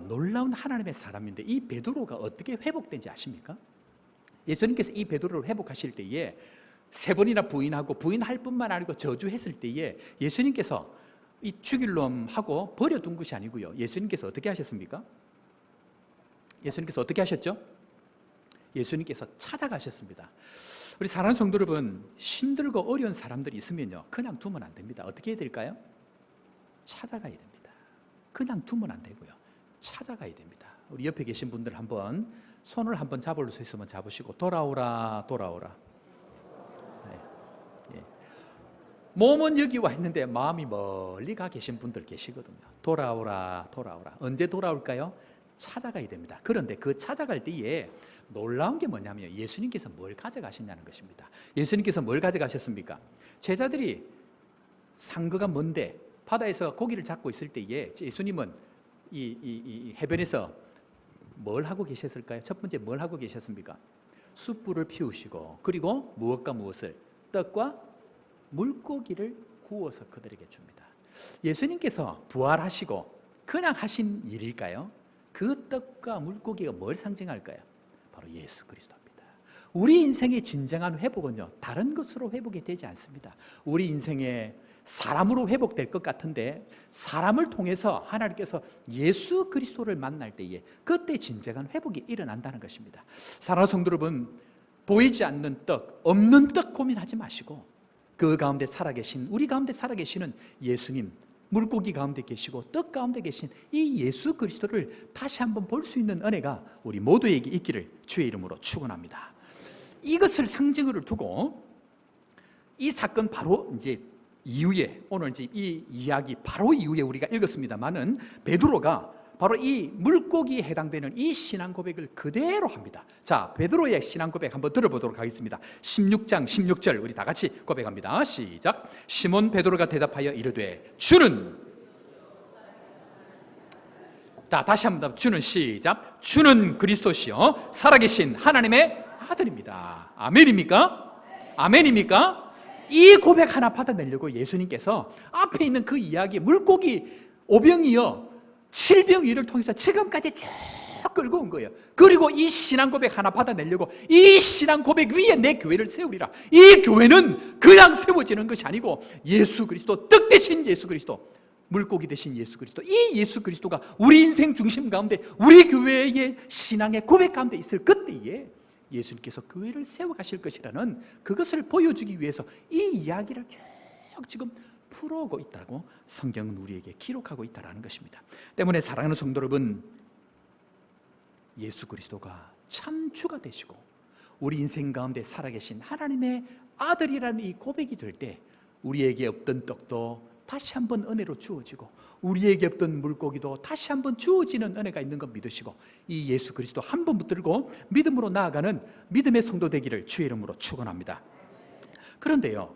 놀라운 하나님의 사람인데 이 베드로가 어떻게 회복된지 아십니까? 예수님께서 이 베드로를 회복하실 때에 3번이나 부인하고 부인할 뿐만 아니고 저주했을 때에 예수님께서 이 죽일 놈하고 버려둔 것이 아니고요. 예수님께서 어떻게 하셨습니까? 예수님께서 어떻게 하셨죠? 예수님께서 찾아가셨습니다. 우리 사랑하는 성도 여러분, 힘들고 어려운 사람들이 있으면요, 그냥 두면 안 됩니다. 어떻게 해야 될까요? 찾아가야 됩니다. 그냥 두면 안 되고요, 찾아가야 됩니다. 우리 옆에 계신 분들 한번 손을 한번 잡을 수 있으면 잡으시고, 돌아오라, 돌아오라. 네. 몸은 여기 와 있는데 마음이 멀리 가 계신 분들 계시거든요. 돌아오라, 돌아오라. 언제 돌아올까요? 찾아가야 됩니다. 그런데 그 찾아갈 때에 놀라운 게 뭐냐면 예수님께서 뭘 가져가셨냐는 것입니다. 예수님께서 뭘 가져가셨습니까? 제자들이 상거가 먼데 바다에서 고기를 잡고 있을 때에 예수님은 이 해변에서 뭘 하고 계셨을까요? 첫 번째 뭘 하고 계셨습니까? 숯불을 피우시고, 그리고 무엇과 무엇을? 떡과 물고기를 구워서 그들에게 줍니다. 예수님께서 부활하시고 그냥 하신 일일까요? 그 떡과 물고기가 뭘 상징할까요? 바로 예수 그리스도입니다. 우리 인생의 진정한 회복은요, 다른 것으로 회복이 되지 않습니다. 우리 인생에 사람으로 회복될 것 같은데 사람을 통해서 하나님께서 예수 그리스도를 만날 때에 그때 진정한 회복이 일어난다는 것입니다. 사랑하는 성도 여러분, 보이지 않는 떡, 없는 떡 고민하지 마시고 그 가운데 살아계신, 우리 가운데 살아계시는 예수님, 물고기 가운데 계시고 떡 가운데 계신 이 예수 그리스도를 다시 한번 볼 수 있는 은혜가 우리 모두에게 있기를 주의 이름으로 축원합니다. 이것을 상징으로 두고 이 사건 바로 이제 이후에, 오늘 이제 이 이야기 바로 이후에 우리가 읽었습니다만은 베드로가 바로 이 물고기에 해당되는 이 신앙 고백을 그대로 합니다. 자, 베드로의 신앙 고백 한번 들어보도록 하겠습니다. 16장 16절 우리 다 같이 고백합니다. 시작. 시몬 베드로가 대답하여 이르되 주는, 자, 다시 한번 주는, 시작. 주는 그리스도시요 살아계신 하나님의 아들입니다. 아멘입니까? 아멘입니까? 이 고백 하나 받아내려고 예수님께서 앞에 있는 그 이야기, 물고기 5병이요 7병 통해서 지금까지 쭉 끌고 온 거예요. 그리고 이 신앙 고백 하나 받아내려고 이 신앙 고백 위에 내 교회를 세우리라. 이 교회는 그냥 세워지는 것이 아니고 예수 그리스도, 떡 대신 예수 그리스도, 물고기 대신 예수 그리스도, 이 예수 그리스도가 우리 인생 중심 가운데 우리 교회의 신앙의 고백 가운데 있을 그때에 예수님께서 교회를 세워가실 것이라는 그것을 보여주기 위해서 이 이야기를 쭉 지금 풀어오고 있다고 성경은 우리에게 기록하고 있다는 것입니다. 때문에 사랑하는 성도 여러분, 예수 그리스도가 참 주가 되시고 우리 인생 가운데 살아계신 하나님의 아들이라는 이 고백이 될 때 우리에게 없던 떡도 다시 한번 은혜로 주어지고 우리에게 없던 물고기도 다시 한번 주어지는 은혜가 있는 것 믿으시고 이 예수 그리스도 한 번 붙들고 믿음으로 나아가는 믿음의 성도 되기를 주의 이름으로 축원합니다. 그런데요,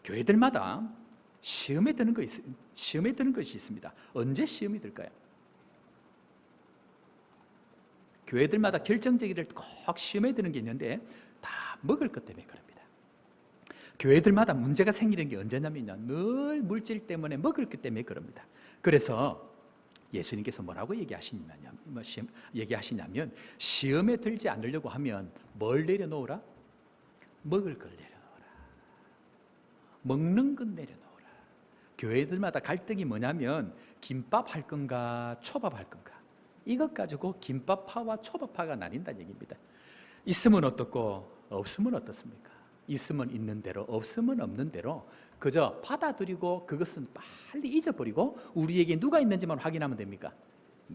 교회들마다 시험에 드는 것이 있습니다. 언제 시험이 들까요? 교회들마다 결정적인 꼭 시험에 드는 게 있는데 다 먹을 것 때문에 그럽니다. 교회들마다 문제가 생기는 게 언제냐면요, 늘 물질 때문에, 먹을 것 때문에 그럽니다. 그래서 예수님께서 뭐라고 얘기하시냐면 시험에 들지 않으려고 하면 뭘 내려놓으라? 먹을 걸 내려놓으라. 먹는 것 내려놓으라. 교회들마다 갈등이 뭐냐면 김밥 할 건가 초밥 할 건가, 이것 가지고 김밥파와 초밥파가 나뉜다는 얘기입니다. 있으면 어떻고 없으면 어떻습니까? 있으면 있는 대로, 없으면 없는 대로 그저 받아들이고 그것은 빨리 잊어버리고 우리에게 누가 있는지만 확인하면 됩니까?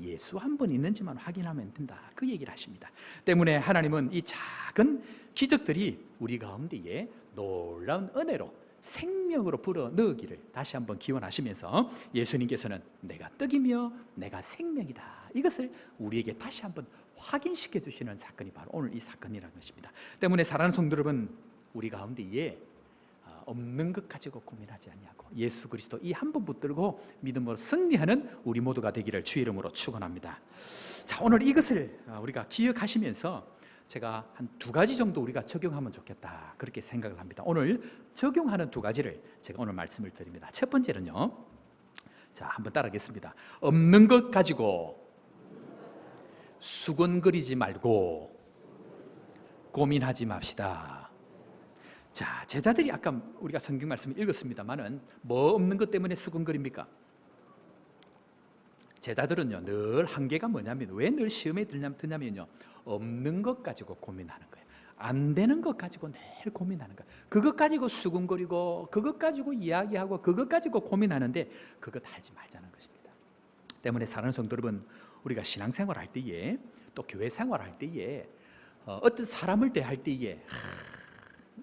예수 한 분 있는지만 확인하면 된다, 그 얘기를 하십니다. 때문에 하나님은 이 작은 기적들이 우리 가운데에 놀라운 은혜로 생명으로 불어 넣기를 다시 한번 기원하시면서 예수님께서는 내가 떡이며 내가 생명이다, 이것을 우리에게 다시 한번 확인시켜 주시는 사건이 바로 오늘 이 사건이라는 것입니다. 때문에 사랑하는 성도 여러분, 우리 가운데에 없는 것 가지고 고민하지 아니하고 예수 그리스도 이 한 번 붙들고 믿음으로 승리하는 우리 모두가 되기를 주의 이름으로 축원합니다. 자, 오늘 이것을 우리가 기억하시면서 제가 한 2가지 정도 우리가 적용하면 좋겠다, 그렇게 생각을 합니다. 오늘 적용하는 2가지를 제가 오늘 말씀을 드립니다. 첫 번째는요, 자, 한번 따라하겠습니다. 없는 것 가지고 수군거리지 말고 고민하지 맙시다. 자, 제자들이 아까 우리가 성경 말씀을 읽었습니다만은 뭐 없는 것 때문에 수근거립니까? 제자들은요 늘 한계가 뭐냐면, 왜 늘 시험에 드냐면요, 없는 것 가지고 고민하는 거예요. 안 되는 것 가지고 늘 고민하는 거예요. 그것 가지고 수근거리고 그것 가지고 이야기하고 그것 가지고 고민하는데 그것 하지 말자는 것입니다. 때문에 사랑하는 성도 여러분, 우리가 신앙생활 할 때에, 또 교회 생활 할 때에, 어떤 사람을 대할 때에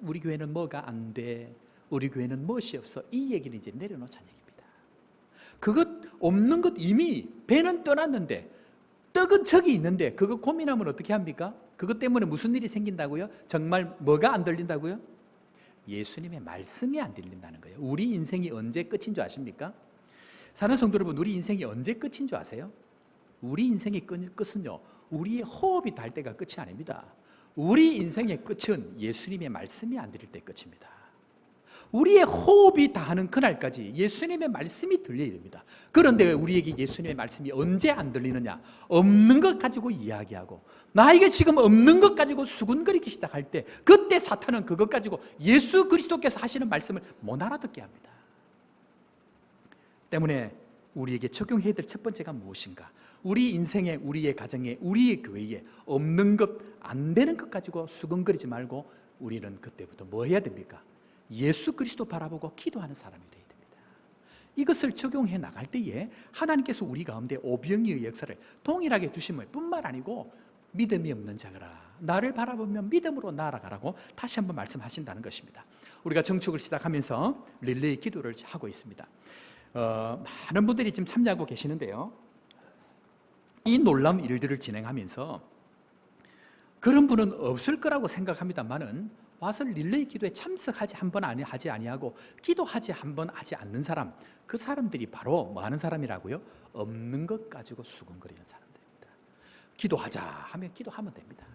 우리 교회는 뭐가 안 돼, 우리 교회는 무엇이 없어, 이 얘기는 이제 내려놓자는 얘기입니다. 그것 없는 것, 이미 배는 떠났는데 떡은 저기 있는데 그거 고민하면 어떻게 합니까? 그것 때문에 무슨 일이 생긴다고요? 정말 뭐가 안 들린다고요? 예수님의 말씀이 안 들린다는 거예요. 우리 인생이 언제 끝인 줄 아십니까? 사는 성도 여러분, 우리 인생이 언제 끝인 줄 아세요? 우리 인생의 끝은요, 우리의 호흡이 닿을 때가 끝이 아닙니다. 우리 인생의 끝은 예수님의 말씀이 안 들릴 때 끝입니다. 우리의 호흡이 닿는 그날까지 예수님의 말씀이 들려야 됩니다. 그런데 우리에게 예수님의 말씀이 언제 안 들리느냐? 없는 것 가지고 이야기하고 나에게 지금 없는 것 가지고 수군거리기 시작할 때, 그때 사탄은 그것 가지고 예수 그리스도께서 하시는 말씀을 못 알아듣게 합니다. 때문에 우리에게 적용해야 될 첫 번째가 무엇인가? 우리 인생에, 우리의 가정에, 우리의 교회에 없는 것, 안 되는 것 가지고 수근거리지 말고 우리는 그때부터 뭐 해야 됩니까? 예수 그리스도 바라보고 기도하는 사람이 되어야 됩니다. 이것을 적용해 나갈 때에 하나님께서 우리 가운데 오병이의 역사를 동일하게 주심을 뿐만 아니고, 믿음이 없는 자들아 나를 바라보며 믿음으로 나아가라고 다시 한번 말씀하신다는 것입니다. 우리가 정축을 시작하면서 릴레이 기도를 하고 있습니다. 많은 분들이 지금 참여하고 계시는데요, 이 놀라운 일들을 진행하면서 그런 분은 없을 거라고 생각합니다만은, 와서 릴레이 기도에 참석하지 한 번 하지 아니하고 기도하지 한 번 하지 않는 사람, 그 사람들이 바로 뭐 하는 사람이라고요? 없는 것 가지고 수근거리는 사람들입니다. 기도하자 하면 기도하면 됩니다.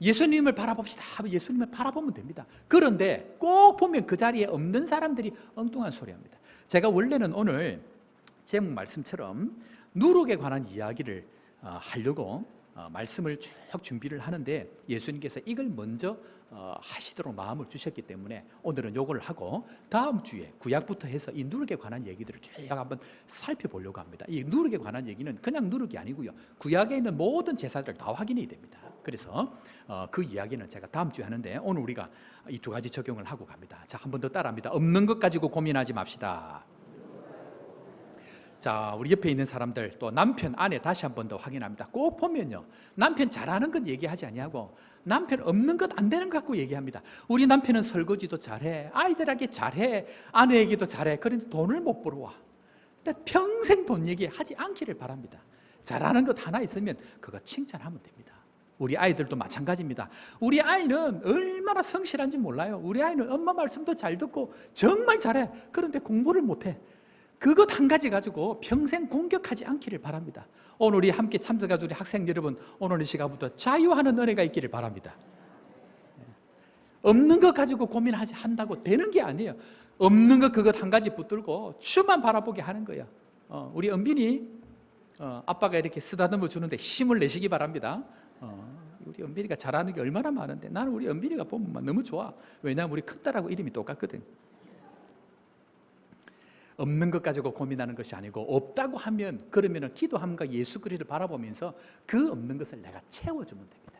예수님을 바라봅시다 하면 예수님을 바라보면 됩니다. 그런데 꼭 보면 그 자리에 없는 사람들이 엉뚱한 소리합니다. 제가 원래는 오늘 제목 말씀처럼 누룩에 관한 이야기를 하려고 말씀을 쭉 준비를 하는데, 예수님께서 이걸 먼저 하시도록 마음을 주셨기 때문에 오늘은 이걸 하고 다음 주에 구약부터 해서 이 누룩에 관한 얘기들을 쭉 한번 살펴보려고 합니다. 이 누룩에 관한 얘기는 그냥 누룩이 아니고요, 구약에 있는 모든 제사들을 다 확인해야 됩니다. 그래서 그 이야기는 제가 다음 주에 하는데, 오늘 우리가 이 두 가지 적용을 하고 갑니다. 자, 한 번 더 따라합니다. 없는 것 가지고 고민하지 맙시다. 자, 우리 옆에 있는 사람들, 또 남편, 아내 다시 한 번 더 확인합니다. 꼭 보면요, 남편 잘하는 것 얘기하지 아니하고 남편 없는 것, 안 되는 것 갖고 얘기합니다. 우리 남편은 설거지도 잘해, 아이들에게 잘해, 아내에게도 잘해. 그런데 돈을 못 벌어와. 평생 돈 얘기하지 않기를 바랍니다. 잘하는 것 하나 있으면 그거 칭찬하면 됩니다. 우리 아이들도 마찬가지입니다. 우리 아이는 얼마나 성실한지 몰라요. 우리 아이는 엄마 말씀도 잘 듣고 정말 잘해. 그런데 공부를 못해. 그것 한 가지 가지고 평생 공격하지 않기를 바랍니다. 오늘 우리 함께 참석한 우리 학생 여러분, 오늘 이 시간부터 자유하는 은혜가 있기를 바랍니다. 없는 것 가지고 고민하지 한다고 되는 게 아니에요. 없는 것 그것 한 가지 붙들고 주만 바라보게 하는 거예요. 우리 은빈이 아빠가 이렇게 쓰다듬어 주는데 힘을 내시기 바랍니다. 우리 은빈이가 잘하는 게 얼마나 많은데 나는 우리 은빈이가 보면 너무 좋아. 왜냐하면 우리 큰딸하고 이름이 똑같거든. 없는 것 가지고 고민하는 것이 아니고, 없다고 하면 그러면 기도함과 예수 그리스도를 바라보면서 그 없는 것을 내가 채워주면 됩니다.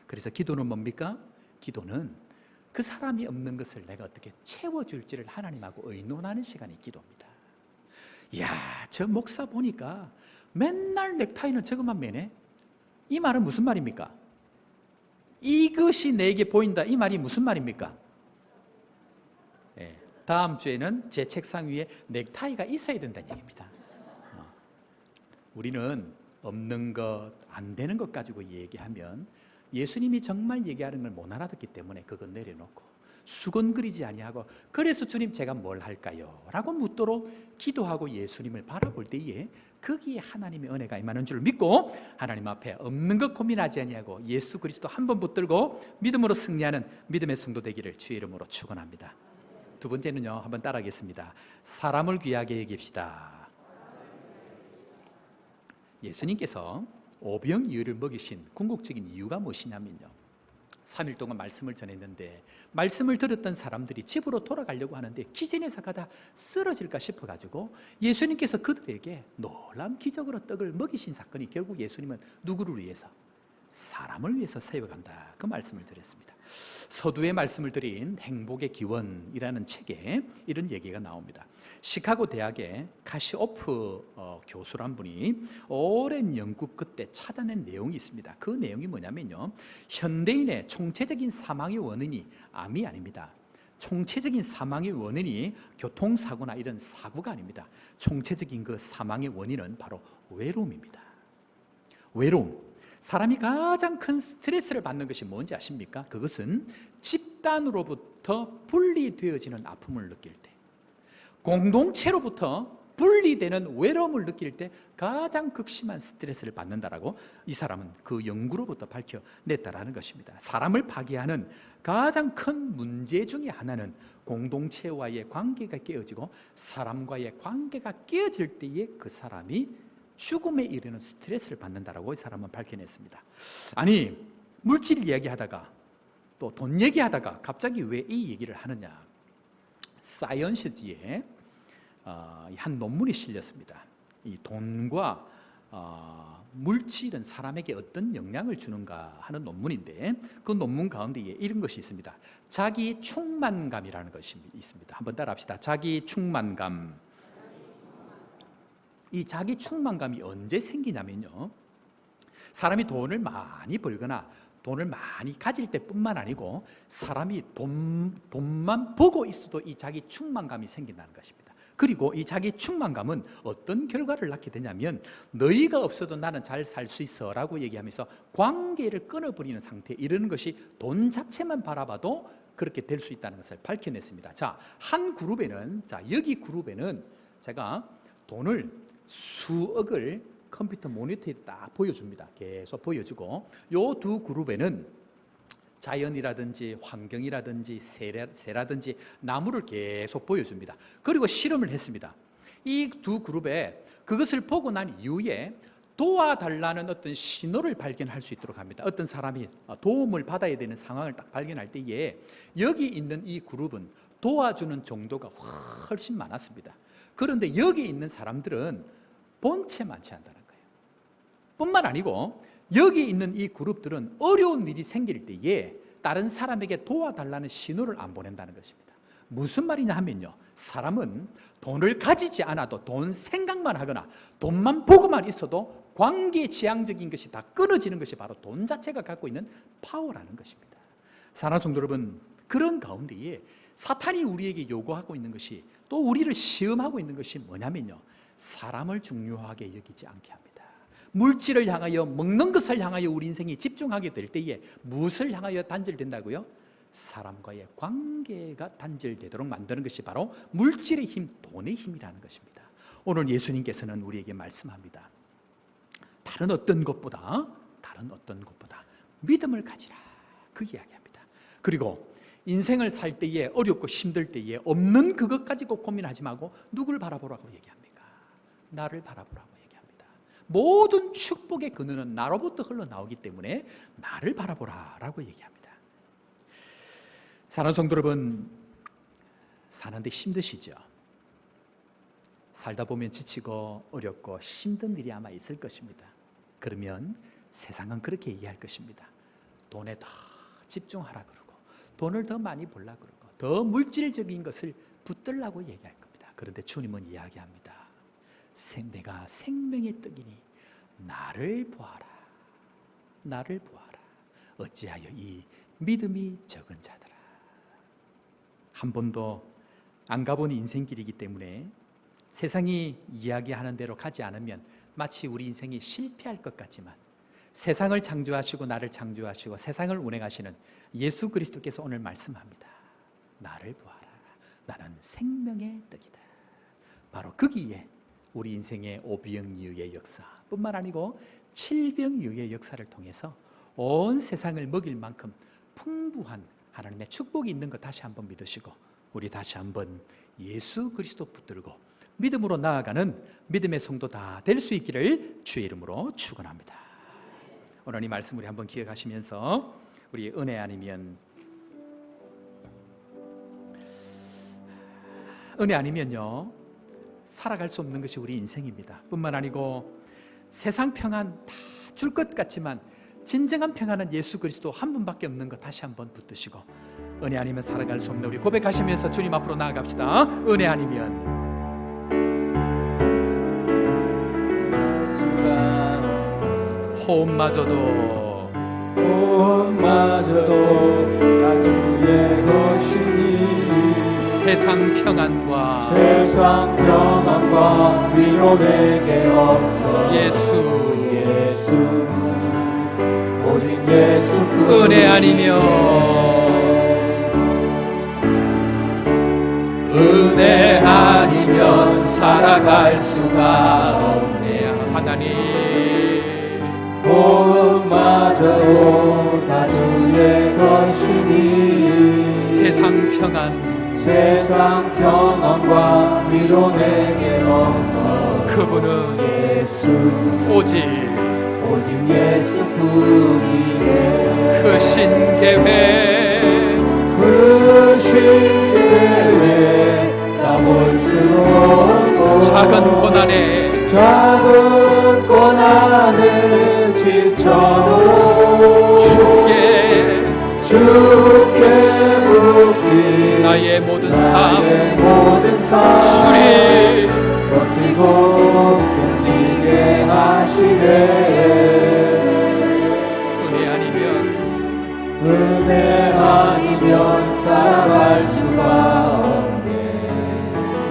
그래서 기도는 뭡니까? 기도는 그 사람이 없는 것을 내가 어떻게 채워줄지를 하나님하고 의논하는 시간이 기도입니다. 이야, 저 목사 보니까 맨날 넥타이는 저것만 매네. 이 말은 무슨 말입니까? 이것이 내게 보인다, 이 말이 무슨 말입니까? 다음 주에는 제 책상 위에 넥타이가 있어야 된다는 얘기입니다. 우리는 없는 것, 안 되는 것 가지고 얘기하면 예수님이 정말 얘기하는 걸 못 알아듣기 때문에 그건 내려놓고 수건거리지 아니하고, 그래서 주님 제가 뭘 할까요? 라고 묻도록 기도하고 예수님을 바라볼 때에 거기에 하나님의 은혜가 임하는 줄 믿고, 하나님 앞에 없는 것 고민하지 아니하고 예수 그리스도 한 번 붙들고 믿음으로 승리하는 믿음의 성도 되기를 주의 이름으로 축원합니다. 두 번째는요, 한번 따라하겠습니다. 사람을 귀하게 여깁시다. 예수님께서 오병이어를 먹이신 궁극적인 이유가 무엇이냐면요, 3일 동안 말씀을 전했는데 말씀을 들었던 사람들이 집으로 돌아가려고 하는데 기진에서 가다 쓰러질까 싶어가지고 예수님께서 그들에게 놀라운 기적으로 떡을 먹이신 사건이 결국 예수님은 누구를 위해서? 사람을 위해서 세워간다, 그 말씀을 드렸습니다. 서두에 말씀을 드린 행복의 기원이라는 책에 이런 얘기가 나옵니다. 시카고 대학의 카시오프 교수란 분이 오랜 연구 끝에 찾아낸 내용이 있습니다. 그 내용이 뭐냐면요, 현대인의 총체적인 사망의 원인이 암이 아닙니다. 총체적인 사망의 원인이 교통사고나 이런 사고가 아닙니다. 총체적인 그 사망의 원인은 바로 외로움입니다. 외로움. 사람이 가장 큰 스트레스를 받는 것이 뭔지 아십니까? 그것은 집단으로부터 분리되어지는 아픔을 느낄 때, 공동체로부터 분리되는 외로움을 느낄 때 가장 극심한 스트레스를 받는다라고 이 사람은 그 연구로부터 밝혀냈다라는 것입니다. 사람을 파괴하는 가장 큰 문제 중에 하나는 공동체와의 관계가 깨어지고, 사람과의 관계가 깨어질 때에 그 사람이 죽음에 이르는 스트레스를 받는다라고 이 사람은 밝혀냈습니다. 아니, 물질 이야기하다가 또 돈 얘기하다가 갑자기 왜 이 얘기를 하느냐? 사이언스지에 한 논문이 실렸습니다. 이 돈과 물질은 사람에게 어떤 영향을 주는가 하는 논문인데, 그 논문 가운데 이런 것이 있습니다. 자기 충만감이라는 것이 있습니다. 한번 따라합시다. 자기 충만감. 이 자기 충만감이 언제 생기냐면요, 사람이 돈을 많이 벌거나 돈을 많이 가질 때뿐만 아니고 사람이 돈만 보고 있어도 이 자기 충만감이 생긴다는 것입니다. 그리고 이 자기 충만감은 어떤 결과를 낳게 되냐면, 너희가 없어도 나는 잘 살 수 있어 라고 얘기하면서 관계를 끊어버리는 상태, 이러는 것이 돈 자체만 바라봐도 그렇게 될 수 있다는 것을 밝혀냈습니다. 자, 한 그룹에는, 여기 그룹에는 제가 돈을 수억을 컴퓨터 모니터에 딱 보여줍니다. 계속 보여주고, 요 두 그룹에는 자연이라든지 환경이라든지 새라든지 나무를 계속 보여줍니다. 그리고 실험을 했습니다. 이 두 그룹에 그것을 보고 난 이후에 도와달라는 어떤 신호를 발견할 수 있도록 합니다. 어떤 사람이 도움을 받아야 되는 상황을 딱 발견할 때에 여기 있는 이 그룹은 도와주는 정도가 훨씬 많았습니다. 그런데 여기 있는 사람들은 본체만 취한다는 거예요. 뿐만 아니고 여기 있는 이 그룹들은 어려운 일이 생길 때에 다른 사람에게 도와달라는 신호를 안 보낸다는 것입니다. 무슨 말이냐 하면요, 사람은 돈을 가지지 않아도 돈 생각만 하거나 돈만 보고만 있어도 관계지향적인 것이 다 끊어지는 것이 바로 돈 자체가 갖고 있는 파워라는 것입니다. 사랑하는 성도 여러분, 그런 가운데에 사탄이 우리에게 요구하고 있는 것이, 또 우리를 시험하고 있는 것이 뭐냐면요, 사람을 중요하게 여기지 않게 합니다. 물질을 향하여, 먹는 것을 향하여 우리 인생이 집중하게 될 때에 무엇을 향하여 단절된다고요? 사람과의 관계가 단절되도록 만드는 것이 바로 물질의 힘, 돈의 힘이라는 것입니다. 오늘 예수님께서는 우리에게 말씀합니다. 다른 어떤 것보다 믿음을 가지라, 그 이야기합니다. 그리고 인생을 살 때에, 어렵고 힘들 때에 없는 그것 가지고 고민하지 말고 누구를 바라보라고 얘기합니까? 나를 바라보라고 얘기합니다. 모든 축복의 근원은 나로부터 흘러나오기 때문에 나를 바라보라라고 얘기합니다. 사랑하는 성도 여러분, 사는데 힘드시죠? 살다 보면 지치고 어렵고 힘든 일이 아마 있을 것입니다. 그러면 세상은 그렇게 얘기할 것입니다. 돈에 더 집중하라 그러고, 돈을 더 많이 벌라 그러고, 더 물질적인 것을 붙들라고 얘기할 겁니다. 그런데 주님은 이야기합니다. 내가 생명의 떡이니 나를 보아라, 나를 보아라. 어찌하여 이 믿음이 적은 자들아. 한 번도 안 가본 인생길이기 때문에 세상이 이야기하는 대로 가지 않으면 마치 우리 인생이 실패할 것 같지만, 세상을 창조하시고 나를 창조하시고 세상을 운행하시는 예수 그리스도께서 오늘 말씀합니다. 나를 보아라, 나는 생명의 떡이다. 바로 거기에 우리 인생의 오병이어의 역사뿐만 아니고 칠병이어의 역사를 통해서 온 세상을 먹일 만큼 풍부한 하나님의 축복이 있는 것 다시 한번 믿으시고, 우리 다시 한번 예수 그리스도 붙들고 믿음으로 나아가는 믿음의 성도 다 될 수 있기를 주의 이름으로 축원합니다. 오늘 이 말씀 우리 한번 기억하시면서 우리 은혜 아니면요 살아갈 수 없는 것이 우리 인생입니다. 뿐만 아니고 세상 평안 다 줄 것 같지만 진정한 평안은 예수 그리스도 한 분밖에 없는 것 다시 한번 붙드시고, 은혜 아니면 살아갈 수 없는 우리 고백하시면서 주님 앞으로 나아갑시다. 은혜 아니면 호흡마저도 다 주의 것이니 세상 평안과 위로 내게 없어. 예수 오직 예수 은혜 아니면 은혜 아니면 살아갈 수가 없네. 하나님 호흡마저도 다 주의 것이니 세상 평안과 위로 내게 없어. 그분은 예수 오직 예수뿐이네. 그 신계회 다 볼 수 없고 작은 고난에 지쳐도 주께 묻기 나의 모든 삶 주님 버티고 견디게 하시네. 은혜 아니면 살아갈 수가 없네.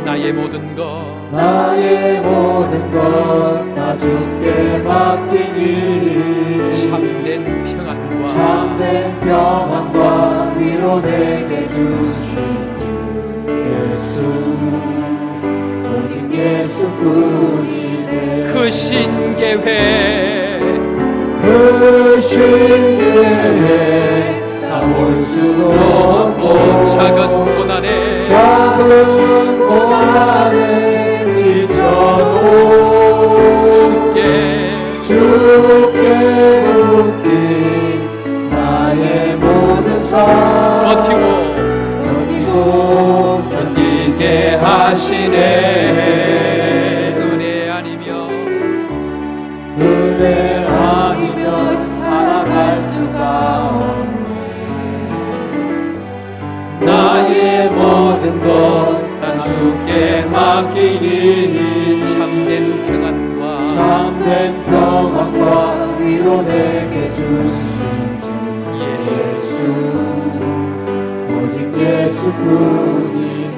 나의 모든 것 다 주께 맡기니 참된 평안과 위로 내게 주신 주 예수 오직 예수뿐이네. 그 신계회 다 볼 수 없고 작은 고난에 지쳐도 주께 묻기 나의 모든 삶 버티고 견디게 하시네. 은혜 아니면 살아갈 수가 없네. 나의 모든 것 다 주께 맡기니 참된 평안과 위로 내게 주신 주 예수 오직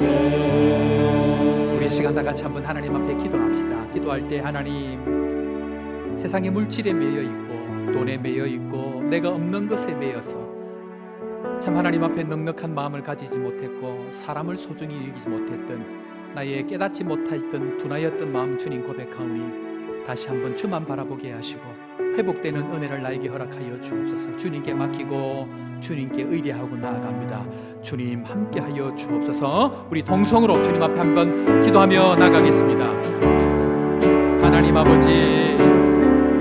예수뿐이네. 우리 시간 다 같이 한번 하나님 앞에 기도합시다. 기도할 때 하나님, 세상의 물질에 매여 있고 돈에 매여 있고 내가 없는 것에 매여서 참 하나님 앞에 넉넉한 마음을 가지지 못했고 사람을 소중히 여기지 못했던 나의 깨닫지 못했던 둔하였던 마음 주님 고백하오니 다시 한번 주만 바라보게 하시고 회복되는 은혜를 나에게 허락하여 주옵소서. 주님께 맡기고 주님께 의뢰하고 나아갑니다. 주님 함께하여 주옵소서. 우리 동성으로 주님 앞에 한번 기도하며 나가겠습니다. 하나님 아버지,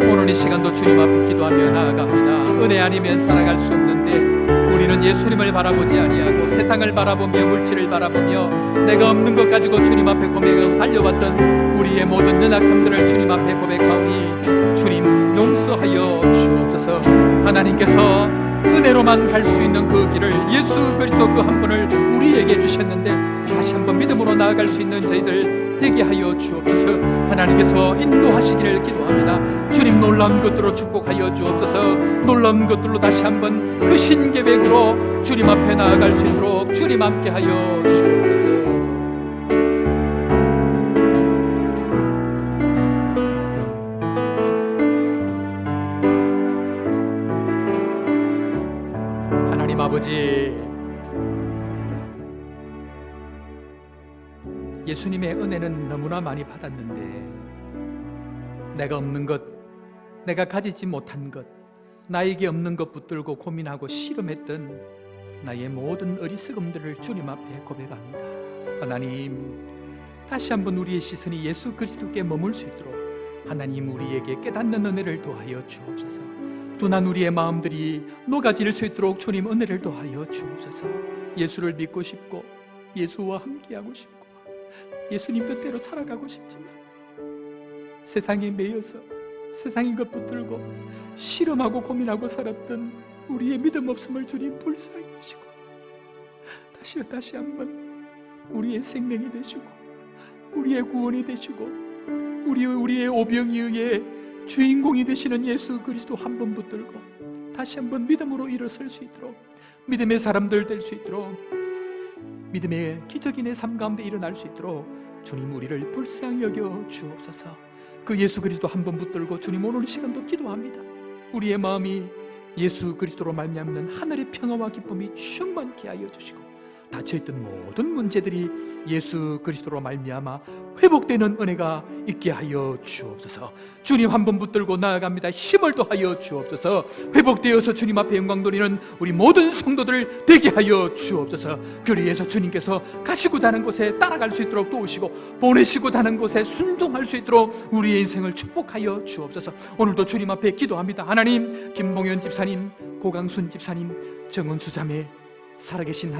오늘 이 시간도 주님 앞에 기도하며 나아갑니다. 은혜 아니면 살아갈 수 없는데 우리는 예수님을 바라보지 아니하고 세상을 바라보며 물질을 바라보며 내가 없는 것 가지고 주님 앞에 고백하고 달려왔던 우리의 모든 연약함들을 주님 앞에 고백하오니 주님 용서하여 주옵소서. 하나님께서 은혜로만 갈 수 있는 그 길을 예수 그리스도 그 한 분을 우리에게 주셨는데 다시 한번 믿음으로 나아갈 수 있는 저희들 되게 하여 주옵소서. 하나님께서 인도하시기를 기도합니다. 주님 놀라운 것들로 축복하여 주옵소서. 놀라운 것들로 다시 한번 그 신계백으로 주님 앞에 나아갈 수 있도록 주님 함께 하여 주옵소서. 하나님 아버지, 예수님의 은혜는 너무나 많이 받았는데 내가 없는 것, 내가 가지지 못한 것, 나에게 없는 것 붙들고 고민하고 씨름했던 나의 모든 어리석음들을 주님 앞에 고백합니다. 하나님, 다시 한번 우리의 시선이 예수 그리스도께 머물 수 있도록 하나님 우리에게 깨닫는 은혜를 더하여 주옵소서. 둔한 우리의 마음들이 녹아질 수 있도록 주님 은혜를 더하여 주옵소서. 예수를 믿고 싶고 예수와 함께하고 싶고 예수님 뜻대로 살아가고 싶지만 세상에 매여서 세상인 것 붙들고 실험하고 고민하고 살았던 우리의 믿음 없음을 주님 불쌍히 하시고 다시 한번 우리의 생명이 되시고 우리의 구원이 되시고 우리의 오병이에 의해 주인공이 되시는 예수 그리스도 한 번 붙들고 다시 한번 믿음으로 일어설 수 있도록 믿음의 사람들 될 수 있도록 믿음의 기적인의 삶 가운데 일어날 수 있도록 주님 우리를 불쌍히 여겨 주옵소서. 그 예수 그리스도 한 번 붙들고 주님 오늘 시간도 기도합니다. 우리의 마음이 예수 그리스도로 말미암는 하늘의 평화와 기쁨이 충만케 하여 주시고 닫혀있던 모든 문제들이 예수 그리스도로 말미암아 회복되는 은혜가 있게 하여 주옵소서. 주님 한 번 붙들고 나아갑니다. 힘을 더하여 주옵소서. 회복되어서 주님 앞에 영광 돌리는 우리 모든 성도들 되게 하여 주옵소서. 그리해서 주님께서 가시고자 하는 곳에 따라갈 수 있도록 도우시고 보내시고자 하는 곳에 순종할 수 있도록 우리의 인생을 축복하여 주옵소서. 오늘도 주님 앞에 기도합니다. 하나님, 김봉현 집사님, 고강순 집사님, 정은수 자매, 살아계신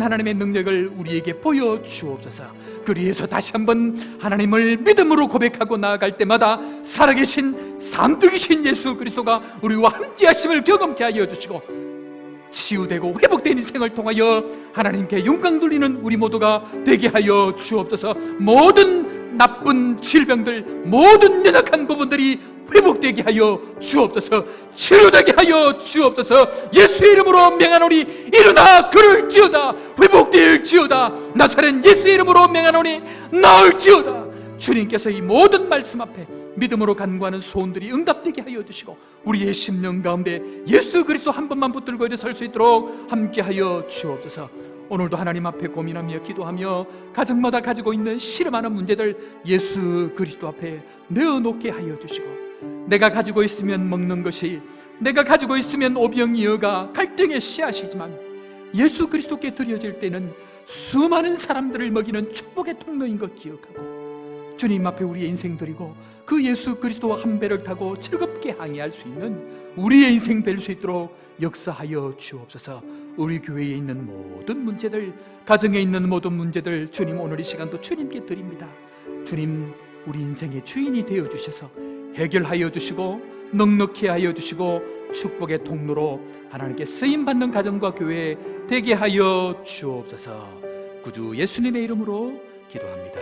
하나님의 능력을 우리에게 보여주옵소서. 그리해서 다시 한번 하나님을 믿음으로 고백하고 나아갈 때마다 살아계신 쌍둥이신 예수 그리스도가 우리와 함께 하심을 경험케 하여 주시고 치유되고 회복된 인생을 통하여 하나님께 영광 돌리는 우리 모두가 되게 하여 주옵소서. 모든 나쁜 질병들, 모든 연약한 부분들이 회복되게 하여 주옵소서. 치유되게 하여 주옵소서. 예수의 이름으로 명하노니 일어나 걸을지어다. 회복될지어다. 나사렛 예수의 이름으로 명하노니 나을지어다. 주님께서 이 모든 말씀 앞에 믿음으로 간구하는 소원들이 응답되게 하여 주시고 우리의 심령 가운데 예수 그리스도 한 번만 붙들고 일어설 수 있도록 함께 하여 주옵소서. 오늘도 하나님 앞에 고민하며 기도하며 가정마다 가지고 있는 씨름하는 문제들 예수 그리스도 앞에 내어놓게 하여 주시고 내가 가지고 있으면 먹는 것이, 내가 가지고 있으면 오병이어가 갈등의 씨앗이지만 예수 그리스도께 드려질 때는 수많은 사람들을 먹이는 축복의 통로인 것 기억하고 주님 앞에 우리의 인생 드리고 그 예수 그리스도와 한 배를 타고 즐겁게 항해할 수 있는 우리의 인생 될 수 있도록 역사하여 주옵소서. 우리 교회에 있는 모든 문제들, 가정에 있는 모든 문제들 주님 오늘 이 시간도 주님께 드립니다. 주님 우리 인생의 주인이 되어주셔서 해결하여 주시고 넉넉히 하여 주시고 축복의 통로로 하나님께 쓰임받는 가정과 교회 되게 하여 주옵소서. 구주 예수님의 이름으로 기도합니다.